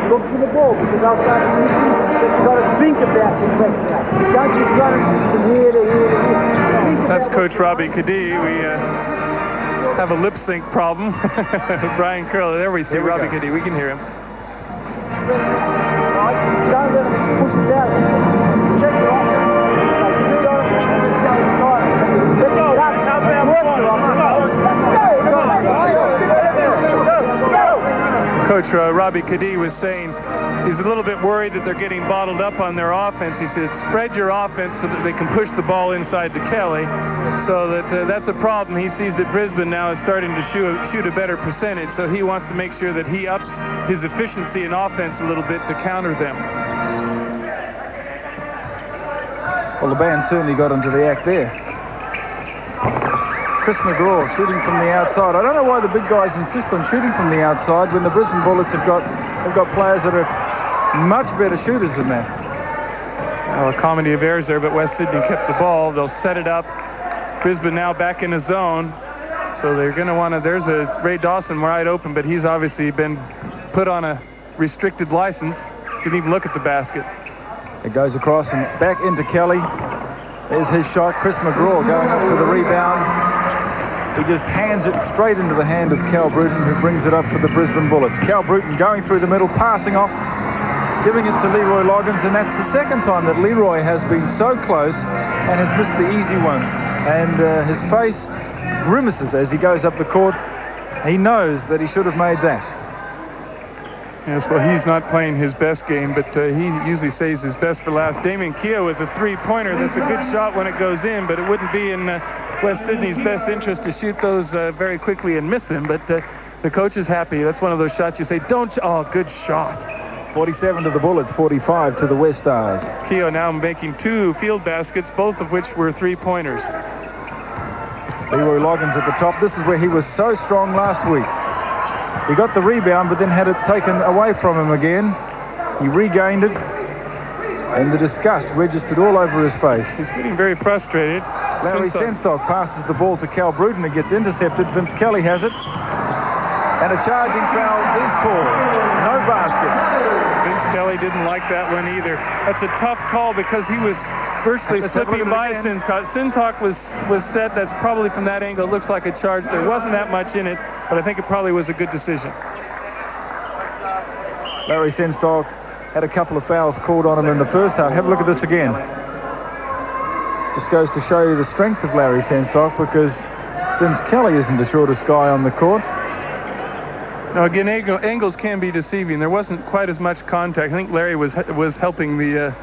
Look for the ball, because they'll start to miss you, but you've got to think about your question. Don't just run it from here to here to here. That's Coach Robbie Cadee. We have a lip sync problem. Brian Curl, there we see Robbie Cadee. We can hear him. Right, don't let them push us out. Check your option. They shoot on it, and let's go inside. Let's go. How's that work? Coach Robbie Cadee was saying he's a little bit worried that they're getting bottled up on their offense. He says, spread your offense so that they can push the ball inside to Kelly. So that's a problem. He sees that Brisbane now is starting to shoot a better percentage, so he wants to make sure that he ups his efficiency in offense a little bit to counter them. Well, the band certainly got into the act there. Chris McGraw shooting from the outside. I don't know why the big guys insist on shooting from the outside when the Brisbane Bullets have got players that are much better shooters than that. Well, a comedy of errors there, but West Sydney kept the ball. They'll set it up. Brisbane now back in a zone. So they're going to want to, there's a Ray Dawson wide open, but he's obviously been put on a restricted license. Didn't even look at the basket. It goes across and back into Kelly. There's his shot. Chris McGraw going up for the rebound. He just hands it straight into the hand of Cal Bruton, who brings it up for the Brisbane Bullets. Cal Bruton going through the middle, passing off, giving it to Leroy Loggins, and that's the second time that Leroy has been so close and has missed the easy ones. And his face grimaces as he goes up the court. He knows that he should have made that. Yes, well, he's not playing his best game, but he usually saves his best for last. Damien Keogh with a three-pointer. That's a good shot when it goes in, but it wouldn't be in West Sydney's best interest to shoot those very quickly and miss them. But the coach is happy. That's one of those shots you say, don't... Oh, good shot. 47 to the Bullets, 45 to the Westars. Keogh now making 2 field baskets, both of which were three-pointers. Leroy Loggins at the top. This is where he was so strong last week. He got the rebound, but then had it taken away from him again. He regained it, and the disgust registered all over his face. He's getting very frustrated. Larry Senstock passes the ball to Cal Bruton. It gets intercepted. Vince Kelly has it. And a charging foul is called. No basket. Vince Kelly didn't like that one either. That's a tough call because he was virtually slipping by Senstock. Senstock was set. That's probably from that angle. It looks like a charge. There wasn't that much in it, but I think it probably was a good decision. Larry Senstock had a couple of fouls called on him in the first half. Have a look at this again. Just goes to show you the strength of Larry Senstock, because Vince Kelly isn't the shortest guy on the court. Now again, angles can be deceiving. There wasn't quite as much contact. I think Larry was helping the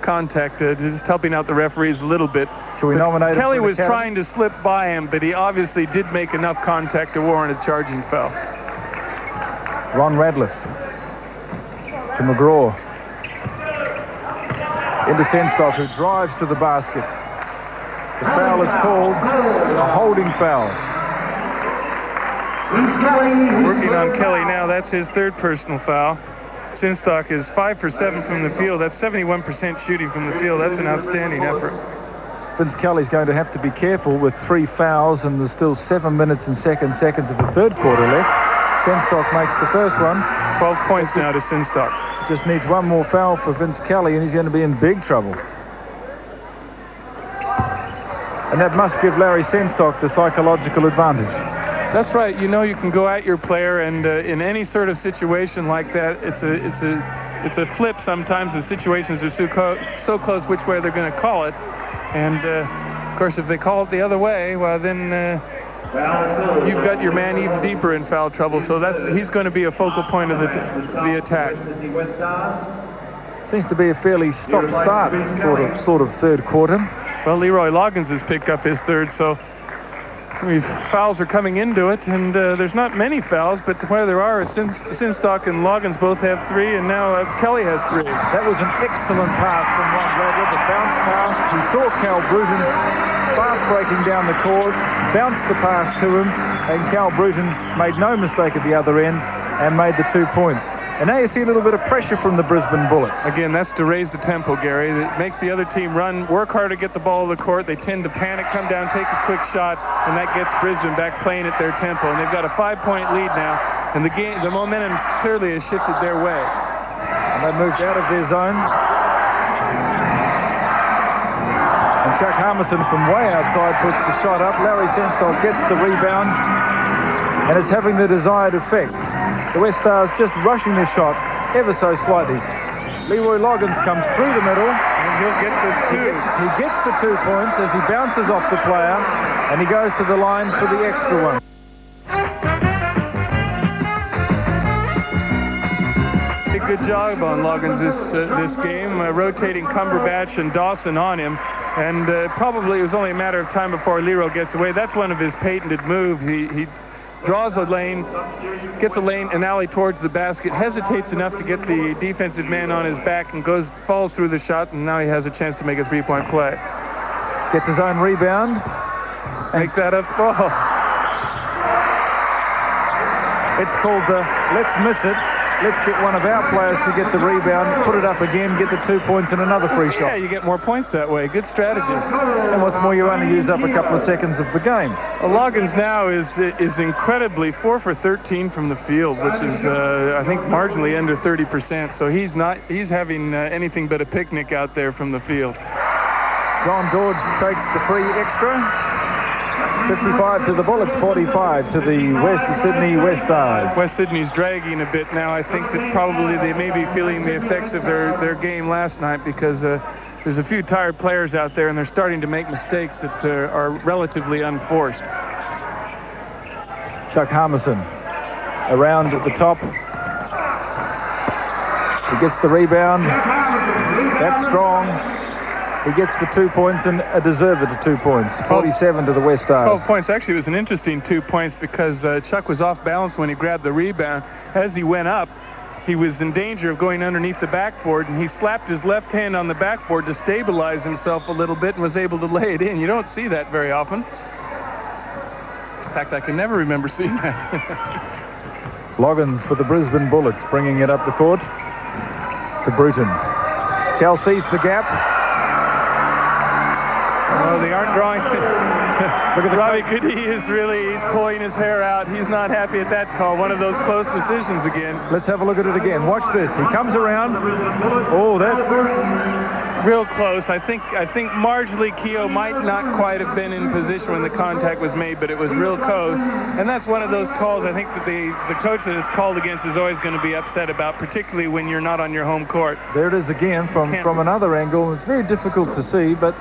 contact, just helping out the referees a little bit. Should we nominate Kelly was trying to slip by him, but he obviously did make enough contact to warrant a charging foul. Ron Radliff to McGraw. Into Senstock, who drives to the basket. The foul is called a holding foul. Working on Kelly now. That's his third personal foul. Sinstock is 5 for 7 from the field. That's 71% shooting from the field. That's an outstanding effort. Vince Kelly's going to have to be careful with 3 fouls, and there's still 7 minutes and seconds of the third quarter left. Sinstock makes the first one. 12 points now to Sinstock. Just needs one more foul for Vince Kelly, and he's going to be in big trouble. And that must give Larry Sinstock the psychological advantage. That's right. You know you can go at your player, and in any sort of situation like that, it's a flip sometimes. The situations are so close which way they're going to call it. And, of course, if they call it the other way, well, then you've got your man even deeper in foul trouble. So he's going to be a focal point of the attack. Seems to be a fairly stop-start sort of third quarter. Well, Leroy Loggins has picked up his third, so fouls are coming into it, and there's not many fouls, but where there are, Sinstock and Loggins both have 3, and now Kelly has 3. That was an excellent pass from Ron Bradley, the bounce pass. We saw Cal Bruton fast breaking down the court, bounced the pass to him, and Cal Bruton made no mistake at the other end and made the 2 points. And now you see a little bit of pressure from the Brisbane Bullets. Again, that's to raise the tempo, Gary. It makes the other team work hard to get the ball to the court. They tend to panic, come down, take a quick shot, and that gets Brisbane back playing at their tempo. And they've got a 5-point lead now, and the momentum clearly has shifted their way. And they moved out of their zone. And Chuck Harmison from way outside puts the shot up. Larry Sinstock gets the rebound, and it's having the desired effect. The Westars just rushing the shot ever so slightly. Leroy Loggins comes through the middle. And he'll get the 2. He gets the 2 points as he bounces off the player, and he goes to the line for the extra one. A good job on Loggins this game, rotating Cumberbatch and Dawson on him. And probably it was only a matter of time before Leroy gets away. That's one of his patented moves. He draws a lane, gets a lane, an alley towards the basket, hesitates enough to get the defensive man on his back, and falls through the shot, and now he has a chance to make a 3-point play. Gets his own rebound. Make that a ball. It's called the let's miss it. Let's get one of our players to get the rebound, put it up again, get the 2 points and another free shot. Yeah, you get more points that way. Good strategy. And what's more, you only use up a couple of seconds of the game. Well, Loggins now is incredibly 4 for 13 from the field, which is, I think, marginally under 30%. So he's having anything but a picnic out there from the field. John Dodge takes the free extra. 55 to the Bullets, 45 to the West Sydney Westars. West Sydney's dragging a bit now. I think that probably they may be feeling the effects of their game last night, because there's a few tired players out there, and they're starting to make mistakes that are relatively unforced. Chuck Harmison around at the top. He gets the rebound. That's strong. He gets the 2 points, and a deserved 2 points. 47 to the Westars. 12 points. Actually, it was an interesting 2 points because Chuck was off balance when he grabbed the rebound. As he went up, he was in danger of going underneath the backboard, and he slapped his left hand on the backboard to stabilize himself a little bit and was able to lay it in. You don't see that very often. In fact, I can never remember seeing that. Loggins for the Brisbane Bullets, bringing it up the court to Bruton. Cal sees the gap. Oh, they aren't drawing. Look at Robbie Goody he's pulling his hair out. He's not happy at that call. One of those close decisions again. Let's have a look at it again. Watch this. He comes around. Oh, that's real close. I think marginally Keogh might not quite have been in position when the contact was made, but it was real close. And that's one of those calls I think that the coach that it's called against is always going to be upset about, particularly when you're not on your home court. There it is again from another angle. It's very difficult to see, but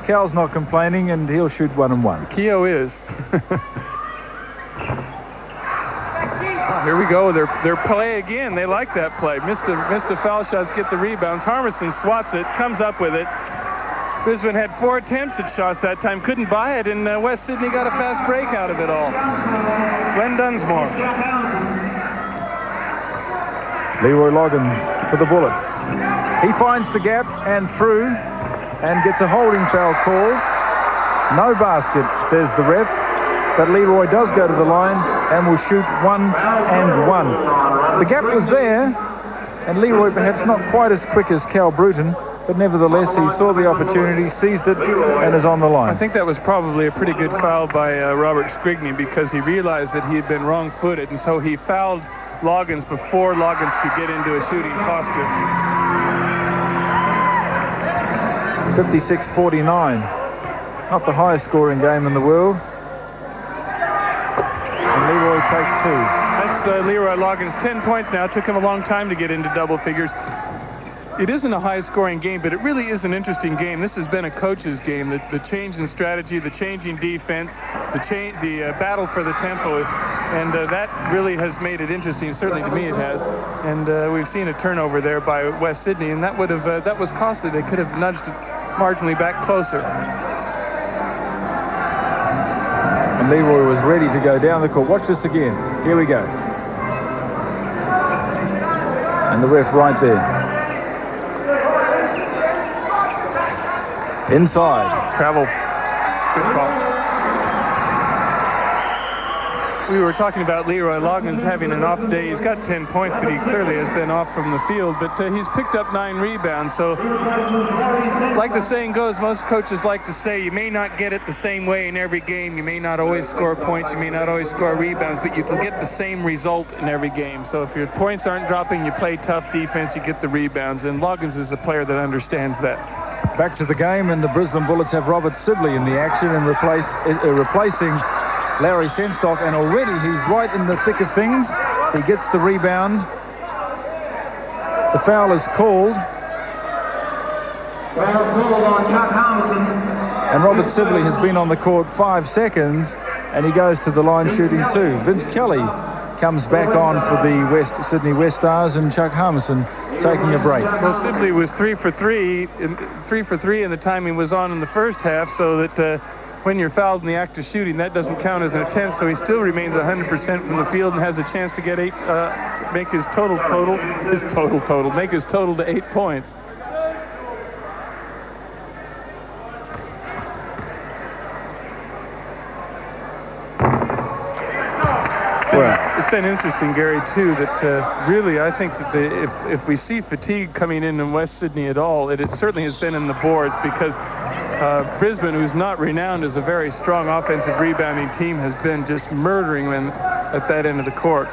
Cal's not complaining, and he'll shoot 1 and 1. Keogh is. Here we go. Their play again. They like that play. Missed the foul shots, get the rebounds. Harmison swats it, comes up with it. Brisbane had 4 attempts at shots that time, couldn't buy it, and West Sydney got a fast break out of it all. Glenn Dunsmore. Leroy Loggins for the Bullets. He finds the gap and through, and gets a holding foul called. No basket, says the ref, but Leroy does go to the line and will shoot 1 and 1. The gap was there, and Leroy perhaps not quite as quick as Cal Bruton, but nevertheless he saw the opportunity, seized it, and is on the line. I think that was probably a pretty good foul by Robert Scrigney, because he realized that he had been wrong-footed, and so he fouled Loggins before Loggins could get into a shooting posture. 56-49. Not the highest scoring game in the world. And Leroy takes 2. That's Leroy Loggins, 10 points now. It took him a long time to get into double figures. It isn't a high-scoring game, but it really is an interesting game. This has been a coach's game. The change in strategy, the changing defense, the battle for the tempo, and that really has made it interesting. Certainly to me it has. And we've seen a turnover there by West Sydney, and that was costly. They could have nudged it marginally back closer. And Leroy was ready to go down the court. Watch this again. Here we go. And the ref right there. Inside. Travel. Good call. We were talking about Leroy Loggins having an off day. He's got 10 points, but he clearly has been off from the field. But he's picked up 9 rebounds. So, like the saying goes, most coaches like to say, you may not get it the same way in every game. You may not always score points. You may not always score rebounds, but you can get the same result in every game. So if your points aren't dropping, you play tough defense, you get the rebounds. And Loggins is a player that understands that. Back to the game, and the Brisbane Bullets have Robert Sibley in the action and replacing Larry Senstock, and already he's right in the thick of things. He gets the rebound. The foul is called. Foul called on Chuck Harmison. And Robert Sibley has been on the court 5 seconds, and he goes to the line shooting 2. Vince Kelly comes back on for the West Sydney Westars, and Chuck Harmison taking a break. Well, Sibley was 3 for 3, and the timing was on in the first half, so that when you're fouled in the act of shooting, that doesn't count as an attempt, so he still remains 100% from the field and has a chance to get make his total to 8 points. It's been interesting, Gary, too, that really I think that if we see fatigue coming in West Sydney at all, it certainly has been in the boards, because Brisbane, who's not renowned as a very strong offensive rebounding team, has been just murdering them at that end of the court.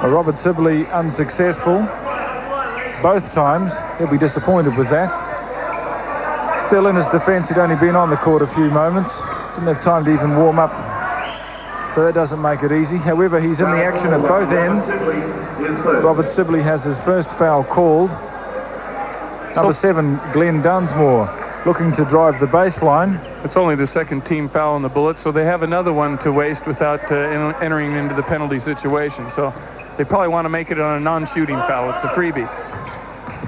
Well, Robert Sibley unsuccessful both times. He'll be disappointed with that. Still, in his defense, he'd only been on the court a few moments. Didn't have time to even warm up, so that doesn't make it easy. However, he's in the action at both ends. Robert Sibley has his first foul called. Number 7, Glenn Dunsmore, looking to drive the baseline. It's only the second team foul on the Bullets, so they have another one to waste without entering into the penalty situation. So they probably want to make it on a non-shooting foul. It's a freebie.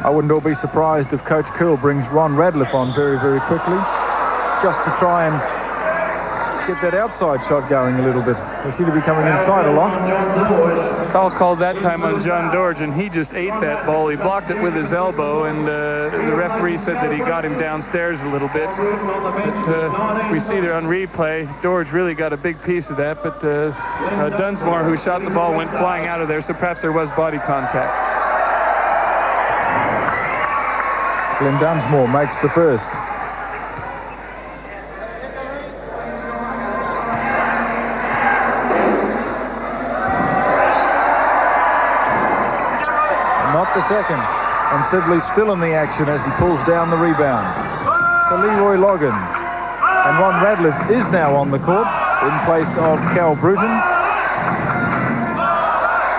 I wouldn't all be surprised if Coach Curl brings Ron Radliff on very, very quickly, just to try and get that outside shot going a little bit. They seem to be coming inside a lot. Foul called that time on John Dorge, and he just ate that ball. He blocked it with his elbow, and the referee said that he got him downstairs a little bit. But we see there on replay, Dorge really got a big piece of that, but Dunsmore, who shot the ball, went flying out of there, so perhaps there was body contact. Glenn Dunsmore makes the first. The second, and Sibley still in the action as he pulls down the rebound to Leroy Loggins, and Ron Radliff is now on the court in place of Cal Bruton.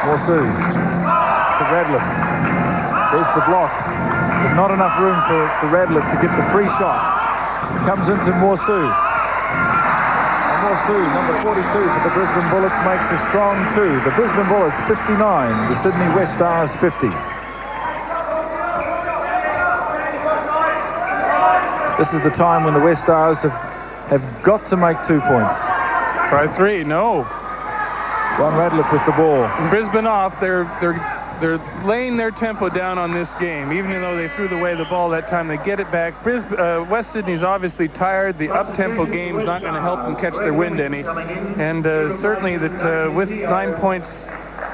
Morsu to Radliff. There's the block, but not enough room for Radliff to get the free shot. Comes into Morsu, and Morsu, number 42 for the Brisbane Bullets, makes a strong 2. The Brisbane Bullets 59, the Sydney Westars 50. This is the time when the Westars have got to make 2 points. Try 3, no. Ron Radliff with the ball. And Brisbane off, they're They're laying their tempo down on this game. Even though they threw away the ball that time, they get it back. West Sydney's obviously tired. The up-tempo game's not going to help them catch their wind any. And certainly that with 9 points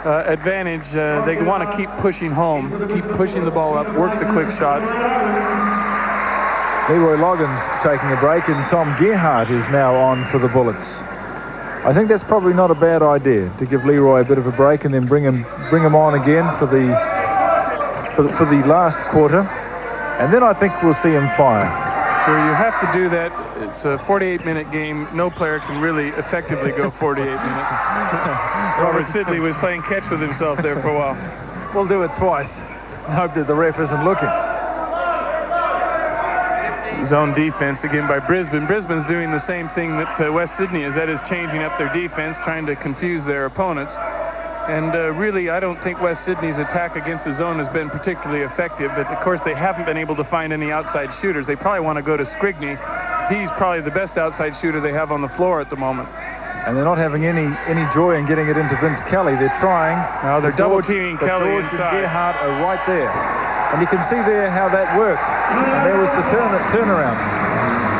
advantage, they want to keep pushing home, keep pushing the ball up, work the quick shots. Leroy Loggins taking a break, and Tom Gerhardt is now on for the Bullets. I think that's probably not a bad idea, to give Leroy a bit of a break and then bring him on again for the last quarter, and then I think we'll see him fire. So you have to do that. It's a 48-minute game. No player can really effectively go 48 minutes. Robert Sidley was playing catch with himself there for a while. We'll do it twice and hope that the ref isn't looking. Zone defense again by Brisbane. Brisbane's doing the same thing that West Sydney is. That is changing up their defense, trying to confuse their opponents. And really, I don't think West Sydney's attack against the zone has been particularly effective. But, of course, they haven't been able to find any outside shooters. They probably want to go to Scrigney. He's probably the best outside shooter they have on the floor at the moment. And they're not having any joy in getting it into Vince Kelly. They're trying. Now they're double-teaming Kelly inside. Gerhardt are right there. And you can see there how that worked. And there was the turnaround.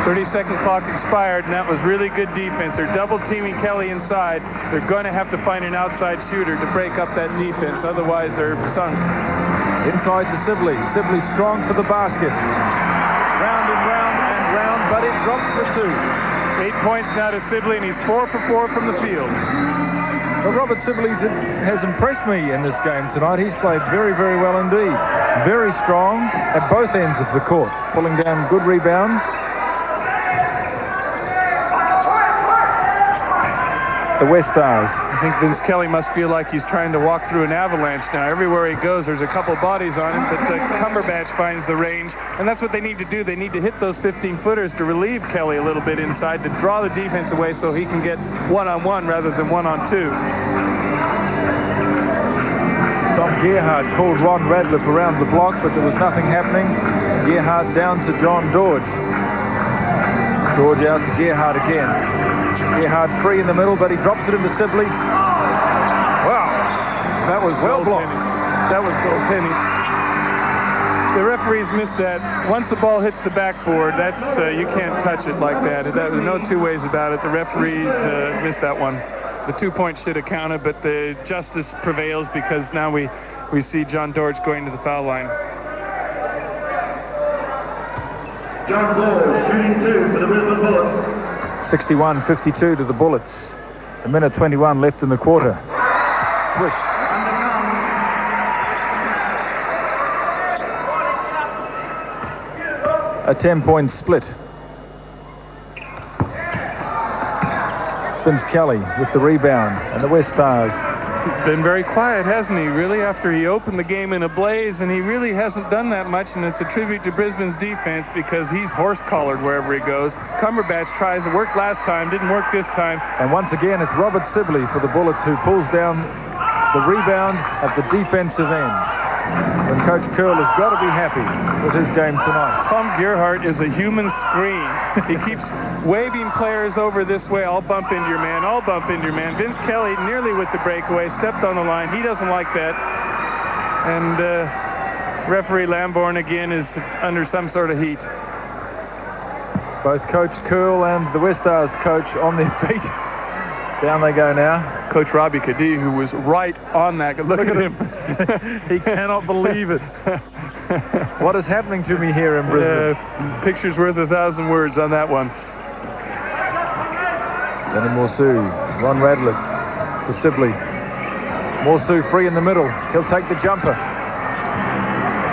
30-second clock expired, and that was really good defense. They're double-teaming Kelly inside. They're going to have to find an outside shooter to break up that defense. Otherwise, they're sunk. Inside to Sibley. Sibley strong for the basket. Round and round and round, but it drops for 2. 8 points now to Sibley, and he's 4 for 4 from the field. Well, Robert Sibley has impressed me in this game tonight. He's played very, very well indeed. Very strong at both ends of the court, pulling down good rebounds. The Westars. I think Vince Kelly must feel like he's trying to walk through an avalanche now. Everywhere he goes, there's a couple bodies on him, but Cumberbatch finds the range, and that's what they need to do. They need to hit those 15-footers to relieve Kelly a little bit inside, to draw the defense away so he can get one-on-one rather than one-on-two. Tom Gerhardt called Ron Radcliffe around the block, but there was nothing happening. Gerhardt down to John George. George out to Gerhardt again. Gerhardt free in the middle, but he drops it into Sibley. Wow, that was well blocked. That was goaltending. The referees missed that. Once the ball hits the backboard, that's you can't touch it like that. There's no two ways about it. The referees missed that one. The 2 points should have counted, but the justice prevails because now we see John George going to the foul line. John George shooting 2 for the Brisbane Bullets. 61-52 to the Bullets. A minute 21 left in the quarter. Swish. A 10-point split. Vince Kelly with the rebound, and the Westars. He's been very quiet, hasn't he, really, after he opened the game in a blaze, and he really hasn't done that much, and it's a tribute to Brisbane's defense because he's horse-collared wherever he goes. Cumberbatch tries. It worked last time, didn't work this time. And once again, it's Robert Sibley for the Bullets who pulls down the rebound at the defensive end. And Coach Curl has got to be happy with his game tonight. Tom Gerhardt is a human screen. He keeps waving players over this way. I'll bump into your man. I'll bump into your man. Vince Kelly nearly with the breakaway, stepped on the line. He doesn't like that. And referee Lambourne again is under some sort of heat. Both Coach Curl and the Westars coach on their feet. Down they go now. Coach Robbie Cadee, who was right on that. Look at him. He cannot believe it. What is happening to me here in Brisbane? Picture's worth 1,000 words on that one. Danny Morsu, Ron Radcliffe to Sibley. Morsu free in the middle. He'll take the jumper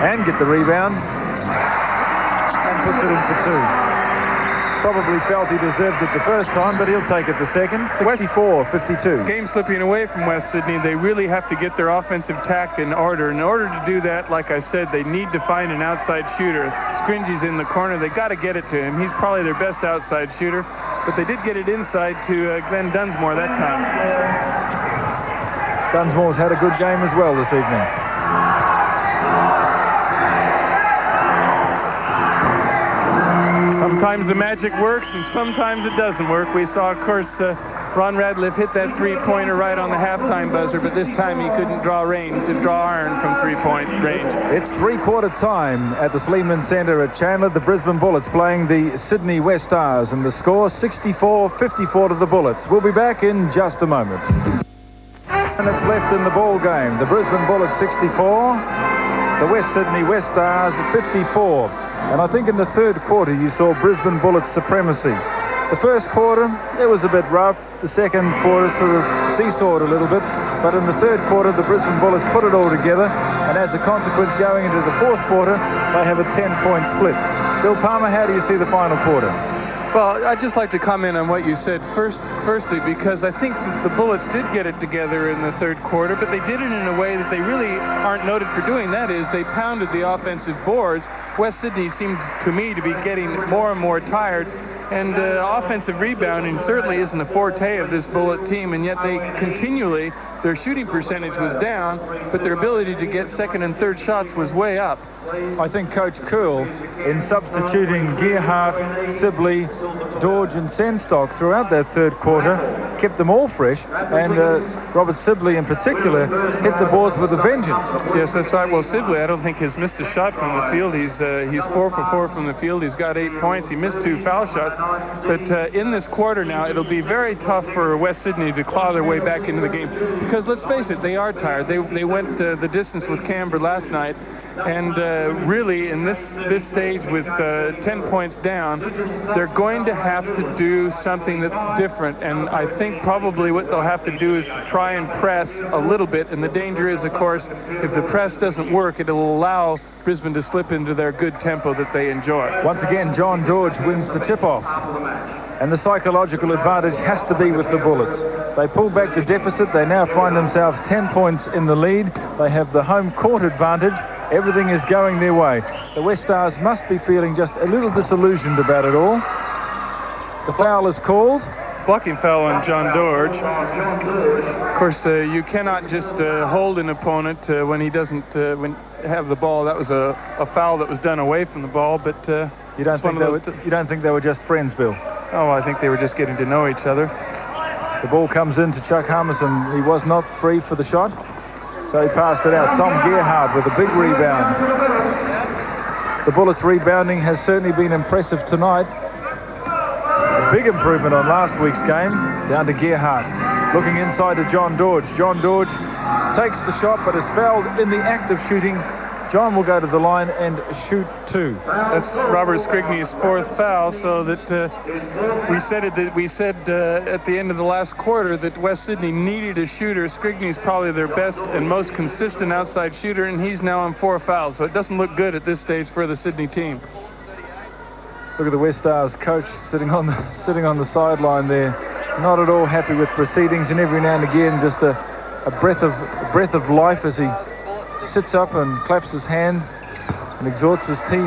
and get the rebound and puts it in for 2. Probably felt he deserved it the first time, but he'll take it the second. 64-52. Game slipping away from West Sydney. They really have to get their offensive tact in order. In order to do that, like I said, they need to find an outside shooter. Scringy's in the corner. They got to get it to him. He's probably their best outside shooter, but they did get it inside to Glenn Dunsmore that time. Dunsmore's had a good game as well this evening. Sometimes the magic works and sometimes it doesn't work. We saw, of course, Ron Radliff hit that three-pointer right on the halftime buzzer, but this time he couldn't draw iron from three-point range. It's three-quarter time at the Sleeman Centre at Chandler. The Brisbane Bullets playing the Sydney Westars, and the score 64-54 to the Bullets. We'll be back in just a moment. Minutes left in the ball game. The Brisbane Bullets 64, the West Sydney Westars 54. And I think in the third quarter you saw Brisbane Bullets supremacy. The first quarter, it was a bit rough. The second quarter sort of seesawed a little bit. But in the third quarter, the Brisbane Bullets put it all together. And as a consequence, going into the fourth quarter, they have a 10-point split. Bill Palmer, how do you see the final quarter? Well, I'd just like to comment on what you said firstly, because I think the Bullets did get it together in the third quarter, but they did it in a way that they really aren't noted for doing. That is, they pounded the offensive boards. West Sydney seemed to me to be getting more and more tired. And offensive rebounding certainly isn't a forte of this Bullet team, and yet they continually, their shooting percentage was down, but their ability to get second and third shots was way up. I think Coach Curl, in substituting Gearhart, Sibley, Dorge and Senstock throughout that third quarter, kept them all fresh, and Robert Sibley in particular hit the boards with a vengeance. Yes, that's right. Well, Sibley, I don't think has missed a shot from the field. He's 4 for 4 from the field. He's got 8 points. He missed 2 foul shots. But in this quarter now, it'll be very tough for West Sydney to claw their way back into the game, because let's face it, they are tired. They went the distance with Canberra last night. And really, in this stage with 10 points down, they're going to have to do something that's different. And I think probably what they'll have to do is to try and press a little bit. And the danger is, of course, if the press doesn't work, it'll allow Brisbane to slip into their good tempo that they enjoy. Once again, John Dorge wins the tip-off. And the psychological advantage has to be with the Bullets. They pull back the deficit. They now find themselves 10 points in the lead. They have the home court advantage. Everything is going their way. The Westars must be feeling just a little disillusioned about it all. The foul is called. Blocking foul on John Dorge. Of course, you cannot just hold an opponent when he doesn't have the ball. That was a foul that was done away from the ball, but you don't think they were just friends, Bill? Oh, I think they were just getting to know each other. The ball comes in to Chuck Harmison. He was not free for the shot, so he passed it out. Tom Gearhart with a big rebound. The Bullets' rebounding has certainly been impressive tonight. A big improvement on last week's game, down to Gearhart. Looking inside to John Dorge. John Dorge takes the shot, but is fouled in the act of shooting. John will go to the line and shoot 2. That's Robert Scrigney's 4th foul, so that we said at the end of the last quarter that West Sydney needed a shooter. Scrigney's probably their best and most consistent outside shooter, and he's now on 4 fouls, so it doesn't look good at this stage for the Sydney team. Look at the Westars coach sitting on the sideline there, not at all happy with proceedings, and every now and again just a breath of life as he sits up and claps his hand and exhorts his team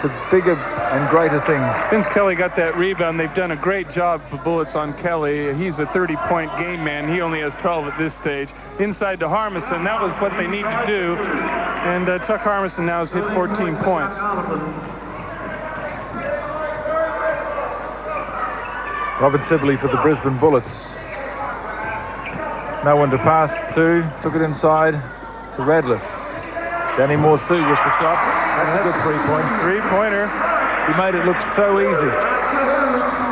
to bigger and greater things. Since Kelly got that rebound, they've done a great job for Bullets on Kelly. He's a 30-point game man. He only has 12 at this stage. Inside to Harmison, that was what they need to do. And Chuck Harmison now has hit 14 points. Robert Sibley for the Brisbane Bullets. No one to pass to. Took it inside to Radliff. Danny Morsu with the shot. That's a good 3-point. 3-pointer. He made it look so easy.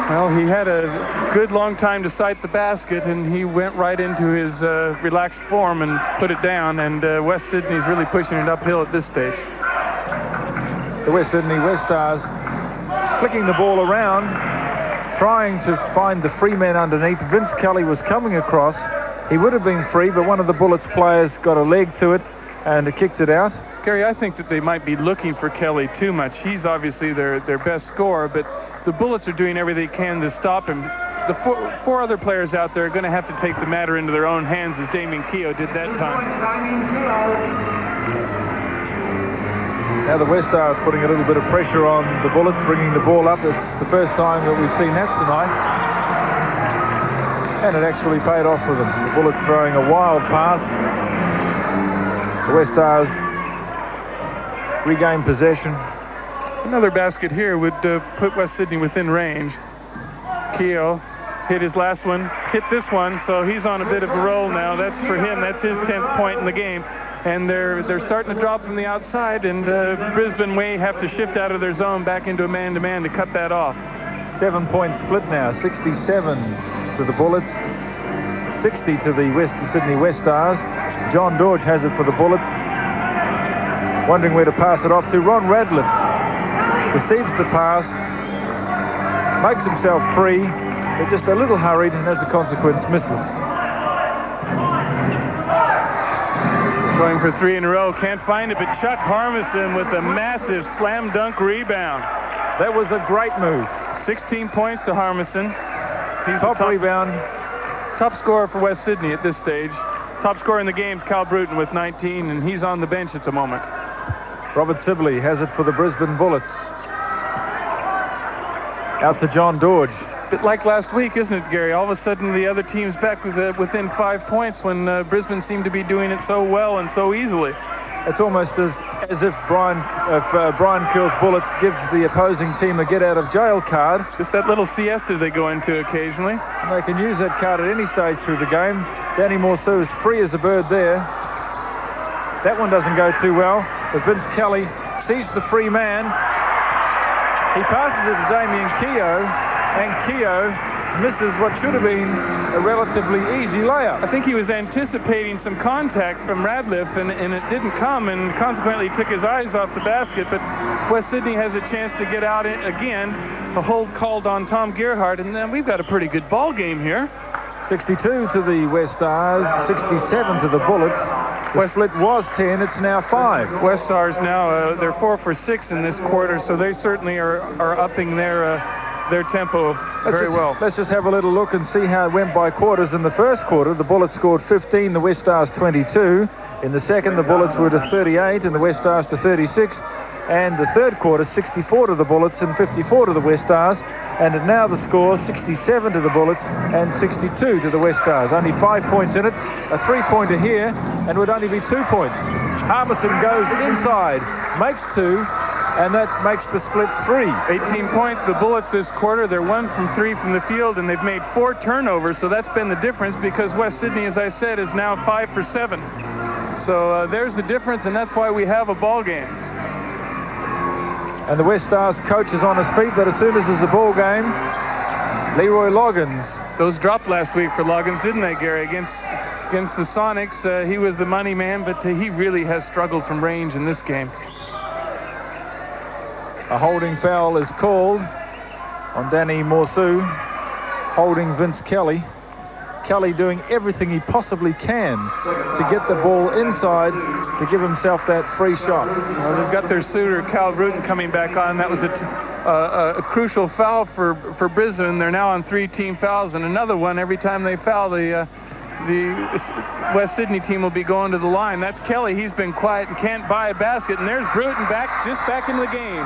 Well, he had a good long time to sight the basket, and he went right into his relaxed form and put it down, and West Sydney's really pushing it uphill at this stage. The West Sydney Westars flicking the ball around, trying to find the free man underneath. Vince Kelly was coming across. He would have been free, but one of the Bullets players got a leg to it and kicked it out. Gary, I think that they might be looking for Kelly too much. He's obviously their best scorer, but the Bullets are doing everything they can to stop him. The four other players out there are going to have to take the matter into their own hands, as Damien Keogh did that time. Now the Westars putting a little bit of pressure on the Bullets, bringing the ball up. It's the first time that we've seen that tonight. And it actually paid off for them. The Bullets throwing a wild pass. The Westars regain possession. Another basket here would put West Sydney within range. Keogh hit his last one, hit this one, so he's on a bit of a roll now. That's for him. That's his 10th point in the game. And they're starting to drop from the outside, and Brisbane may have to shift out of their zone back into a man-to-man to cut that off. 7-point split now, 67 to the Bullets, 60 to the Sydney Westars. John Dorge has it for the Bullets, wondering where to pass it off to. Ron Radcliffe receives the pass, makes himself free, but just a little hurried, and as a consequence misses. Going for 3 in a row, can't find it, but Chuck Harmison with a massive slam dunk rebound. That was a great move. 16 points to Harmison. He's top rebound. Top scorer for West Sydney at this stage. Top scorer in the game is Cal Bruton with 19, and he's on the bench at the moment. Robert Sibley has it for the Brisbane Bullets. Out to John Dorge. Bit like last week, isn't it, Gary? All of a sudden, the other team's back within 5 points when Brisbane seemed to be doing it so well and so easily. It's almost as if Brian Keel's Bullets gives the opposing team a get-out-of-jail card. Just that little siesta they go into occasionally. And they can use that card at any stage through the game. Danny Morsu is free as a bird there. That one doesn't go too well, but Vince Kelly sees the free man. He passes it to Damien Keogh, and Keogh misses what should have been a relatively easy layup. I think he was anticipating some contact from Radcliffe, and it didn't come, and consequently took his eyes off the basket. But West Sydney has a chance to get out again. A hold called on Tom Gerhardt, and then we've got a pretty good ball game here. 62 to the Westars, 67 to the Bullets. The split was 10, it's now 5. Westars now, they're 4 for 6 in this quarter, so they certainly are upping their tempo very well. Let's just have a little look and see how it went by quarters. In the first quarter, the Bullets scored 15, the Westars 22. In the second, the Bullets were to 38 and the Westars to 36. And the third quarter, 64 to the Bullets and 54 to the Westars. And now the score, 67 to the Bullets and 62 to the Westars. Only 5 points in it. A 3-pointer here, and would only be 2 points. Harmison goes inside, makes 2, and that makes the split 3. 18 points. The Bullets this quarter, they're 1 from 3 from the field, and they've made 4 turnovers, so that's been the difference, because West Sydney, as I said, is now 5 for 7. So there's the difference, and that's why we have a ball game. And the Westars coach is on his feet, but as soon as there's a ball game, Leroy Loggins. Those dropped last week for Loggins, didn't they, Gary? Against the Sonics, he was the money man, but he really has struggled from range in this game. A holding foul is called on Danny Morsu, holding Vince Kelly. Kelly doing everything he possibly can to get the ball inside to give himself that free shot. Well, they've got their suitor, Cal Bruton, coming back on. That was a crucial foul for Brisbane. They're now on 3 team fouls, and another one every time they foul, the West Sydney team will be going to the line. That's Kelly. He's been quiet and can't buy a basket, and there's Bruton back into the game.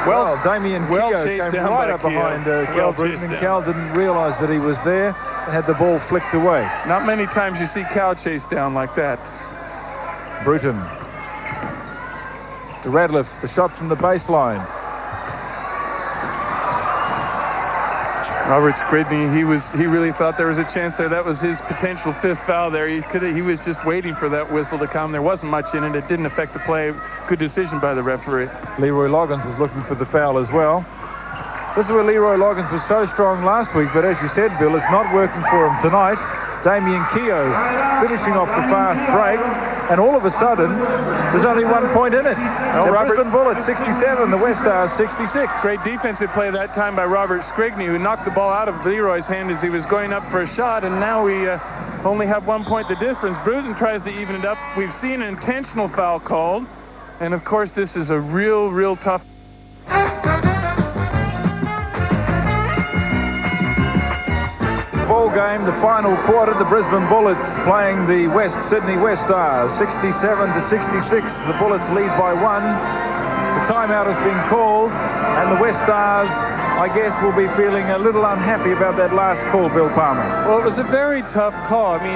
Well, Damien Keogh came right up behind Cal Bruton, and Cal didn't realize that he was there and had the ball flicked away. Not many times you see Cal chased down like that. Bruton to Radcliffe, the shot from the baseline. Robert Scribney, he really thought there was a chance there. That was his potential 5th foul there. He was just waiting for that whistle to come. There wasn't much in it. It didn't affect the play. Good decision by the referee. Leroy Loggins was looking for the foul as well. This is where Leroy Loggins was so strong last week, but as you said, Bill, it's not working for him tonight. Damien Keogh finishing off the fast break, and all of a sudden, there's only 1 point in it. The Brisbane Bullets 67, the Westars 66. Great defensive play that time by Robert Scribney, who knocked the ball out of Leroy's hand as he was going up for a shot, and now we only have 1 point the difference. Bruton tries to even it up. We've seen an intentional foul called, and of course this is a real tough. Ball game, the final quarter, the Brisbane Bullets playing the West Sydney Westars, 67 to 66. The Bullets lead by 1. The timeout has been called, and the Westars, I guess, will be feeling a little unhappy about that last call, Bill Palmer. Well, it was a very tough call. I mean,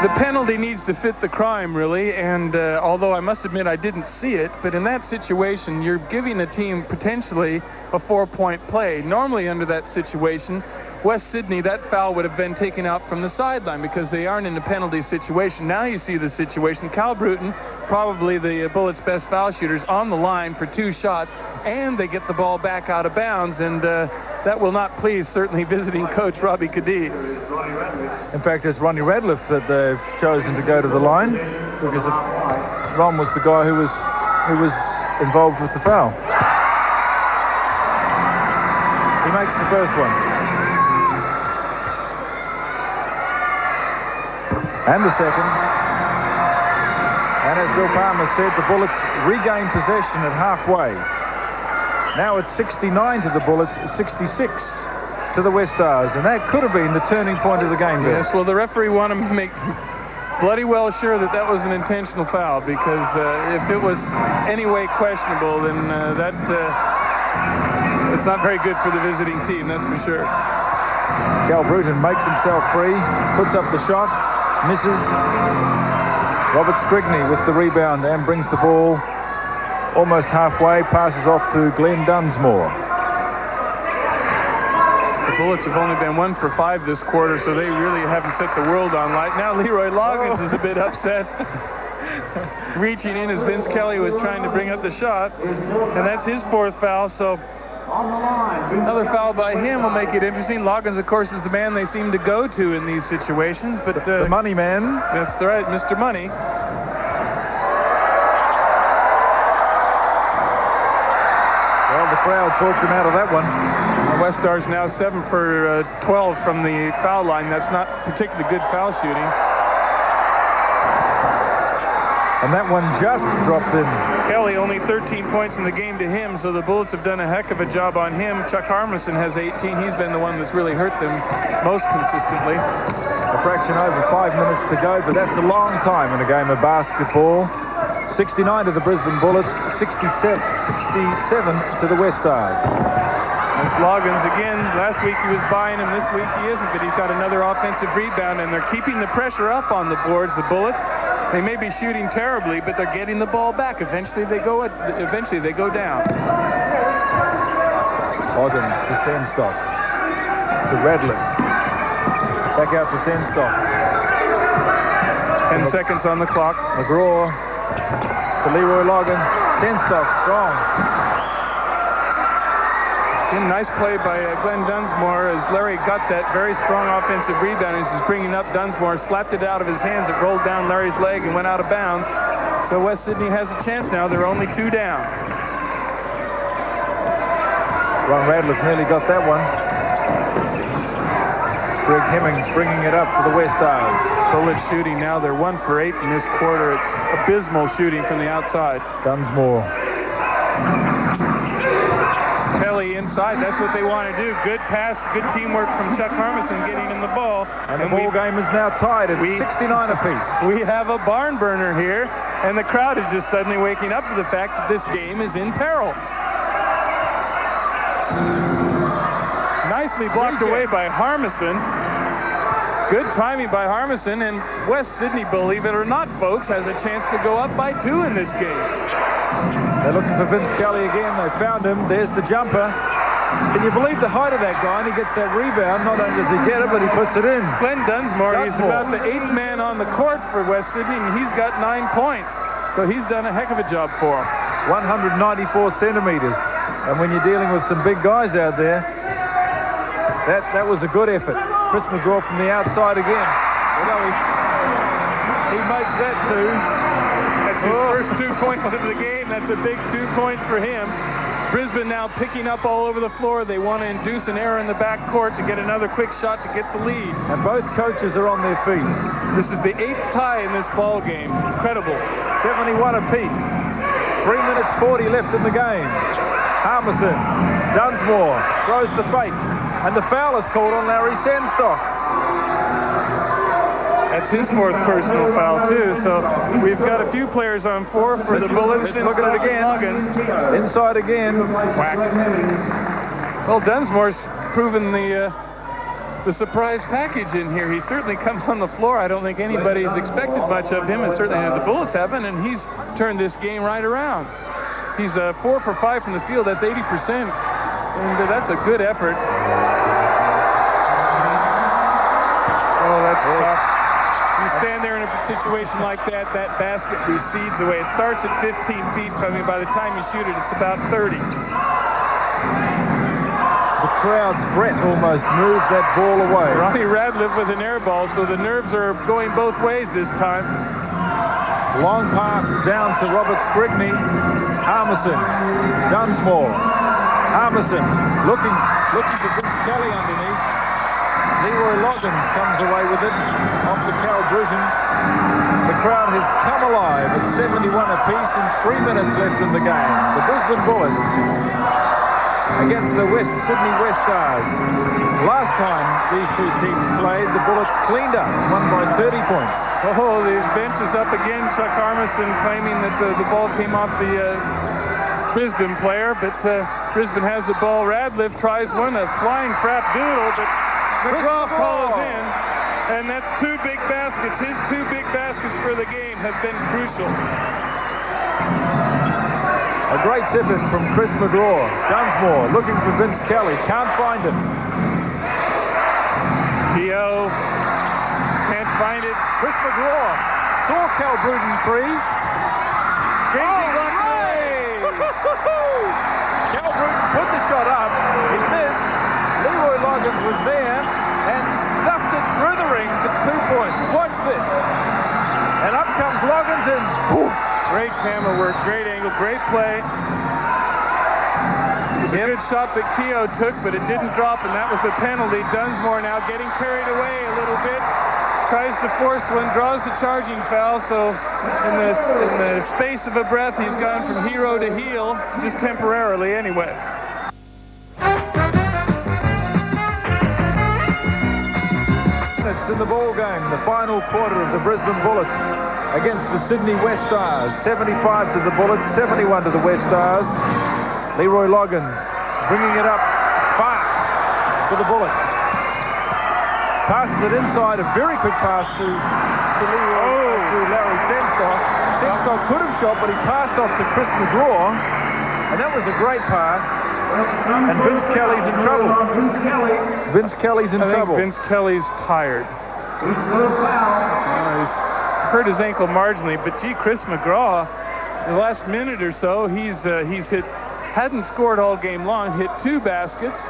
the The penalty needs to fit the crime, really, and although I must admit I didn't see it, but in that situation, you're giving a team potentially a 4-point play. Normally under that situation, West Sydney, that foul would have been taken out from the sideline because they aren't in a penalty situation. Now you see the situation. Cal Bruton, probably the Bullets' best foul shooters, on the line for 2 shots, and they get the ball back out of bounds, and that will not please certainly visiting coach Robbie Kadid. In fact, it's Ronnie Radcliffe that they've chosen to go to the line because Ron was the guy who was involved with the foul. He makes the first one. And the second. And as Bill Palmer said, the Bullets regain possession at halfway. Now it's 69 to the Bullets, 66 to the Westars, and that could have been the turning point of the game. Yes, well, the referee wanted to make bloody well sure that that was an intentional foul, because if it was any way questionable, then it's not very good for the visiting team, that's for sure. Cal Bruton makes himself free, puts up the shot, misses. Robert Scrigney with the rebound and brings the ball almost halfway, passes off to Glenn Dunsmore. The Bullets have only been 1 for 5 this quarter, so they really haven't set the world on light. Now Leroy Loggins is a bit upset. Reaching in as Vince Kelly was trying to bring up the shot, and that's his 4th foul, so another foul by him will make it interesting. Loggins, of course, is the man they seem to go to in these situations, but the money man. That's right, Mr. Money. Well, the crowd talked him out of that one. Westars now 7 for 12 from the foul line. That's not particularly good foul shooting. And that one just dropped in. Kelly only 13 points in the game to him, so the Bullets have done a heck of a job on him. Chuck Harmison has 18. He's been the one that's really hurt them most consistently. A fraction over 5 minutes to go, but that's a long time in a game of basketball. 69 to the Brisbane Bullets, 67 to the Westars. It's Loggins again. Last week he was buying him. This week he isn't, but he's got another offensive rebound, and they're keeping the pressure up on the boards, the Bullets. They may be shooting terribly, but they're getting the ball back. Eventually they go down. Loggins to Senstock. To Radcliffe. Back out to Senstock. 10 seconds on the clock. McGraw to Leroy Loggins. Senstock strong. Nice play by Glenn Dunsmore as Larry got that very strong offensive rebound. He's just bringing up Dunsmore, slapped it out of his hands. It rolled down Larry's leg and went out of bounds. So West Sydney has a chance now. They're only 2 down. Ron Radcliffe nearly got that one. Greg Hemmings bringing it up for the Westars. Bullets shooting now. They're 1 for 8 in this quarter. It's abysmal shooting from the outside. Dunsmore. Kelly inside. That's what they want to do. Good pass, good teamwork from Chuck Harmison getting in the ball. And the ball game is now tied at 69 apiece. We have a barn burner here, and the crowd is just suddenly waking up to the fact that this game is in peril. Nicely blocked away by Harmison. Good timing by Harmison, and West Sydney, believe it or not, folks, has a chance to go up by 2 in this game. They're looking for Vince Kelly again. They found him. There's the jumper. Can you believe the height of that guy? And he gets that rebound. Not only does he get it, but he puts it in. Glenn Dunsmore, he's about the 8th man on the court for West Sydney, and he's got 9 points. So he's done a heck of a job for him. 194 centimeters. And when you're dealing with some big guys out there, that was a good effort. Chris McGraw from the outside again. He makes that 2. That's his first 2 points of the game. That's a big 2 points for him. Brisbane now picking up all over the floor. They want to induce an error in the back court to get another quick shot to get the lead. And both coaches are on their feet. This is the 8th tie in this ball game. Incredible. 71 apiece. 3 minutes 40 left in the game. Harmison, Dunsmore throws the fake. And the foul is called on Larry Senstock. That's his 4th personal foul, too. So we've got a few players on 4 for the Bullets. Look at it again. Inside again. Whack. Well, Dunsmore's proven the the surprise package in here. He certainly comes on the floor. I don't think anybody's expected much of him, and certainly the Bullets haven't, and he's turned this game right around. He's 4 for 5 from the field. That's 80%, and that's a good effort. Oh, that's tough. You stand there in a situation like that, that basket recedes away. It starts at 15 feet. I mean, by the time you shoot it, it's about 30. The crowd's breath almost moved that ball away. Ronnie Radliff with an air ball, so the nerves are going both ways this time. Long pass down to Robert Scrigney. Harmison, Dunsmore. Harmison looking for Vince Kelly underneath. Leroy Loggins comes away with it off to Cal Bruton. The crowd has come alive at 71 apiece and 3 minutes left in the game. The Brisbane Bullets against the West Sydney Westars. Last time these two teams played, the Bullets cleaned up, won by 30 points. Oh, the bench is up again. Chuck Harmison claiming that the ball came off the Brisbane player, but Brisbane has the ball. Radliff tries one, a flying crap doodle, but McGraw follows in, and that's 2 big baskets. His 2 big baskets for the game have been crucial. A great tip-in from Chris McGraw. Dunsmore looking for Vince Kelly. Can't find him. Keogh can't find it. Chris McGraw saw Cal Bruton free. Cal Bruton put the shot up. He missed. Leroy Loggins was there and stuffed it through the ring for 2 points. Watch this. And up comes Loggins and boom. Great camera work, great angle, great play. It was a good shot that Keogh took, but it didn't drop, and that was the penalty. Dunsmore now getting carried away a little bit. Tries to force one, draws the charging foul, so in the space of a breath, he's gone from hero to heel, just temporarily anyway. It's in the ball game, the final quarter of the Brisbane Bullets against the Sydney Westars. 75 to the Bullets, 71 to the Westars. Leroy Loggins bringing it up fast for the Bullets. Passes it inside, a very quick pass to Leroy, to Larry Senstock. Senstock could have shot, but he passed off to Chris McGraw, and that was a great pass. And Vince Kelly's in trouble. Vince Kelly's in trouble. Vince Kelly's tired. He's hurt his ankle marginally, but gee, Chris McGraw, the last minute or so, he's hadn't scored all game long, hit 2 baskets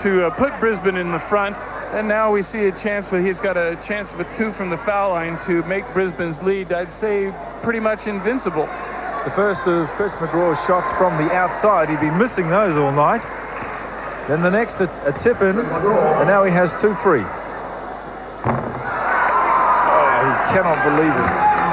to put Brisbane in the front, and now we see a chance, but he's got a chance with 2 from the foul line to make Brisbane's lead, I'd say, pretty much invincible. The first of Chris McGraw's shots from the outside. He'd been missing those all night. Then the next, a tip in, and now he has 2 free. Oh, he cannot believe it.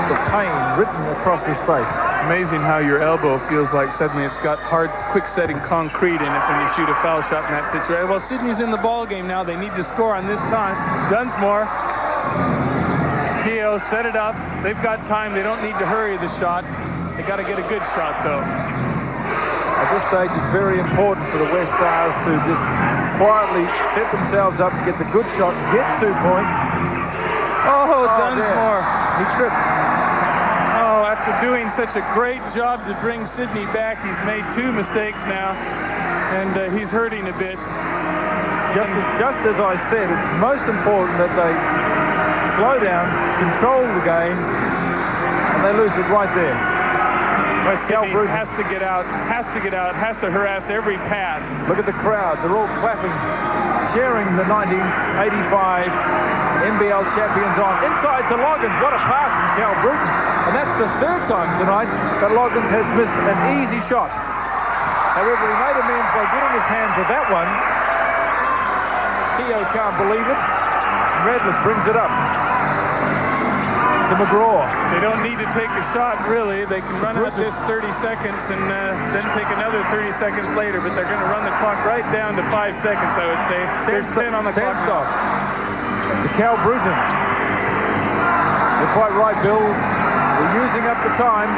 The pain written across his face. It's amazing how your elbow feels like suddenly it's got hard, quick-setting concrete in it when you shoot a foul shot in that situation. Well, Sydney's in the ball game now. They need to score on this time. Dunsmore. Keogh set it up. They've got time. They don't need to hurry the shot. They got to get a good shot, though. At this stage, it's very important for the Westars to just quietly set themselves up, get the good shot, get 2 points. Oh, Dunsmore. He tripped. Oh, after doing such a great job to bring Sydney back, he's made 2 mistakes now, and he's hurting a bit. Just as I said, it's most important that they slow down, control the game, and they lose it right there. West Sydney has to get out, has to harass every pass. Look at the crowd. They're all clapping, cheering the 1985 NBL champions on. Inside to Loggins. What a pass from Cal Bruton. And that's the 3rd time tonight that Loggins has missed an easy shot. However, he made amends by getting his hands at that one. Keogh can't believe it. Radliff brings it up to McGraw. They don't need to take a shot, really. They can run out this 30 seconds and then take another 30 seconds later, but they're going to run the clock right down to 5 seconds, I would say. There's 10 on the clock. To Cal Bruton. You're quite right, Bill. We're using up the time.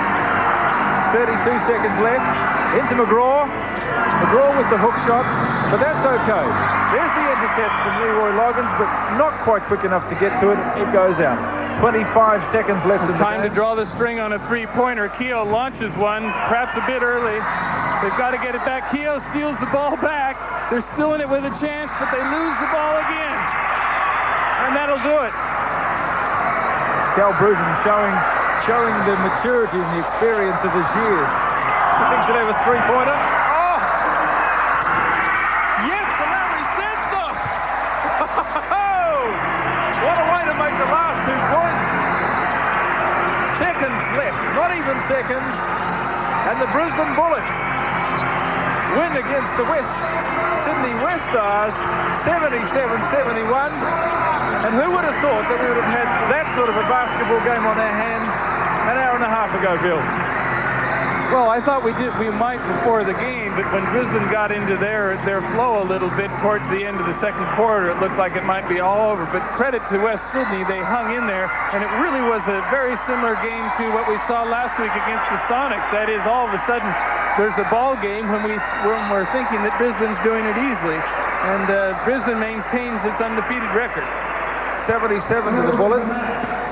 32 seconds left. Into McGraw. McGraw with the hook shot. But that's okay. There's the intercept from Leroy Loggins, but not quite quick enough to get to it. It goes out. 25 seconds left. It's time to draw the string on a three-pointer. Keogh launches one, perhaps a bit early. They've got to get it back. Keogh steals the ball back. They're still in it with a chance, but they lose the ball again. And that'll do it. Cal Bruton showing the maturity and the experience of his years. He thinks he'll have a three-pointer. Oh! Yes, to Larry Sandstock! What a way to make the last 2 points. Seconds left, not even seconds. And the Brisbane Bullets win against the Sydney Westars, 77-71. And who would have thought that we would have had that sort of a basketball game on our hands an hour and a half ago, Bill? Well, I thought we might before the game, but when Brisbane got into their flow a little bit towards the end of the second quarter, it looked like it might be all over. But credit to West Sydney, they hung in there, and it really was a very similar game to what we saw last week against the Sonics. That is, all of a sudden, there's a ball game when we're thinking that Brisbane's doing it easily, and Brisbane maintains its undefeated record. 77 to the Bullets,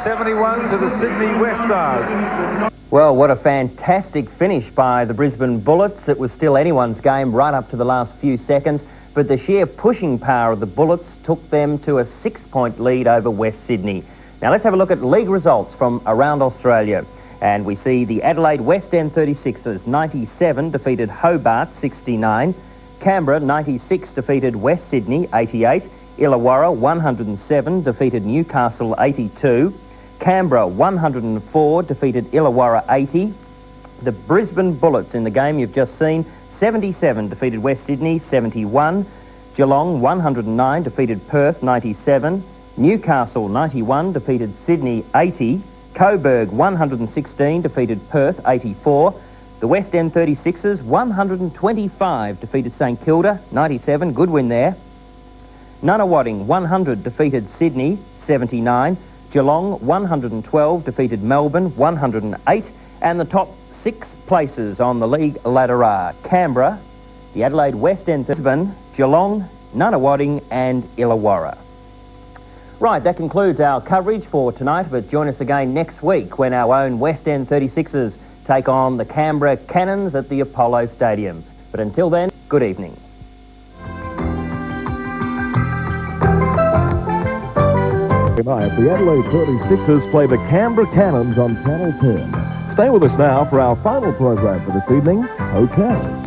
71 to the Sydney Westars. Well, what a fantastic finish by the Brisbane Bullets. It was still anyone's game right up to the last few seconds, but the sheer pushing power of the Bullets took them to a 6-point lead over West Sydney. Now let's have a look at league results from around Australia. And we see the Adelaide West End 36ers 97 defeated Hobart 69, Canberra 96 defeated West Sydney 88, Illawarra 107 defeated Newcastle 82, Canberra 104 defeated Illawarra 80. The Brisbane Bullets in the game you've just seen, 77 defeated West Sydney 71, Geelong 109 defeated Perth 97, Newcastle 91 defeated Sydney 80, Coburg 116 defeated Perth 84, the West End 36ers 125 defeated St Kilda 97, good win there. Nunawading 100 defeated Sydney 79, Geelong 112 defeated Melbourne 108, and the top 6 places on the league ladder are Canberra, the Adelaide West End, Brisbane, Geelong, Nunawading and Illawarra. Right, that concludes our coverage for tonight, but join us again next week when our own West End 36ers take on the Canberra Cannons at the Apollo Stadium. But until then, good evening. Tonight, the Adelaide 36ers play the Canberra Cannons on Channel 10. Stay with us now for our final program for this evening, Hotels.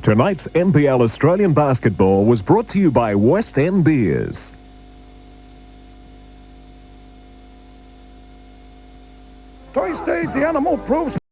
Tonight's NBL Australian basketball was brought to you by West End Beers. Toy Stage, the animal proves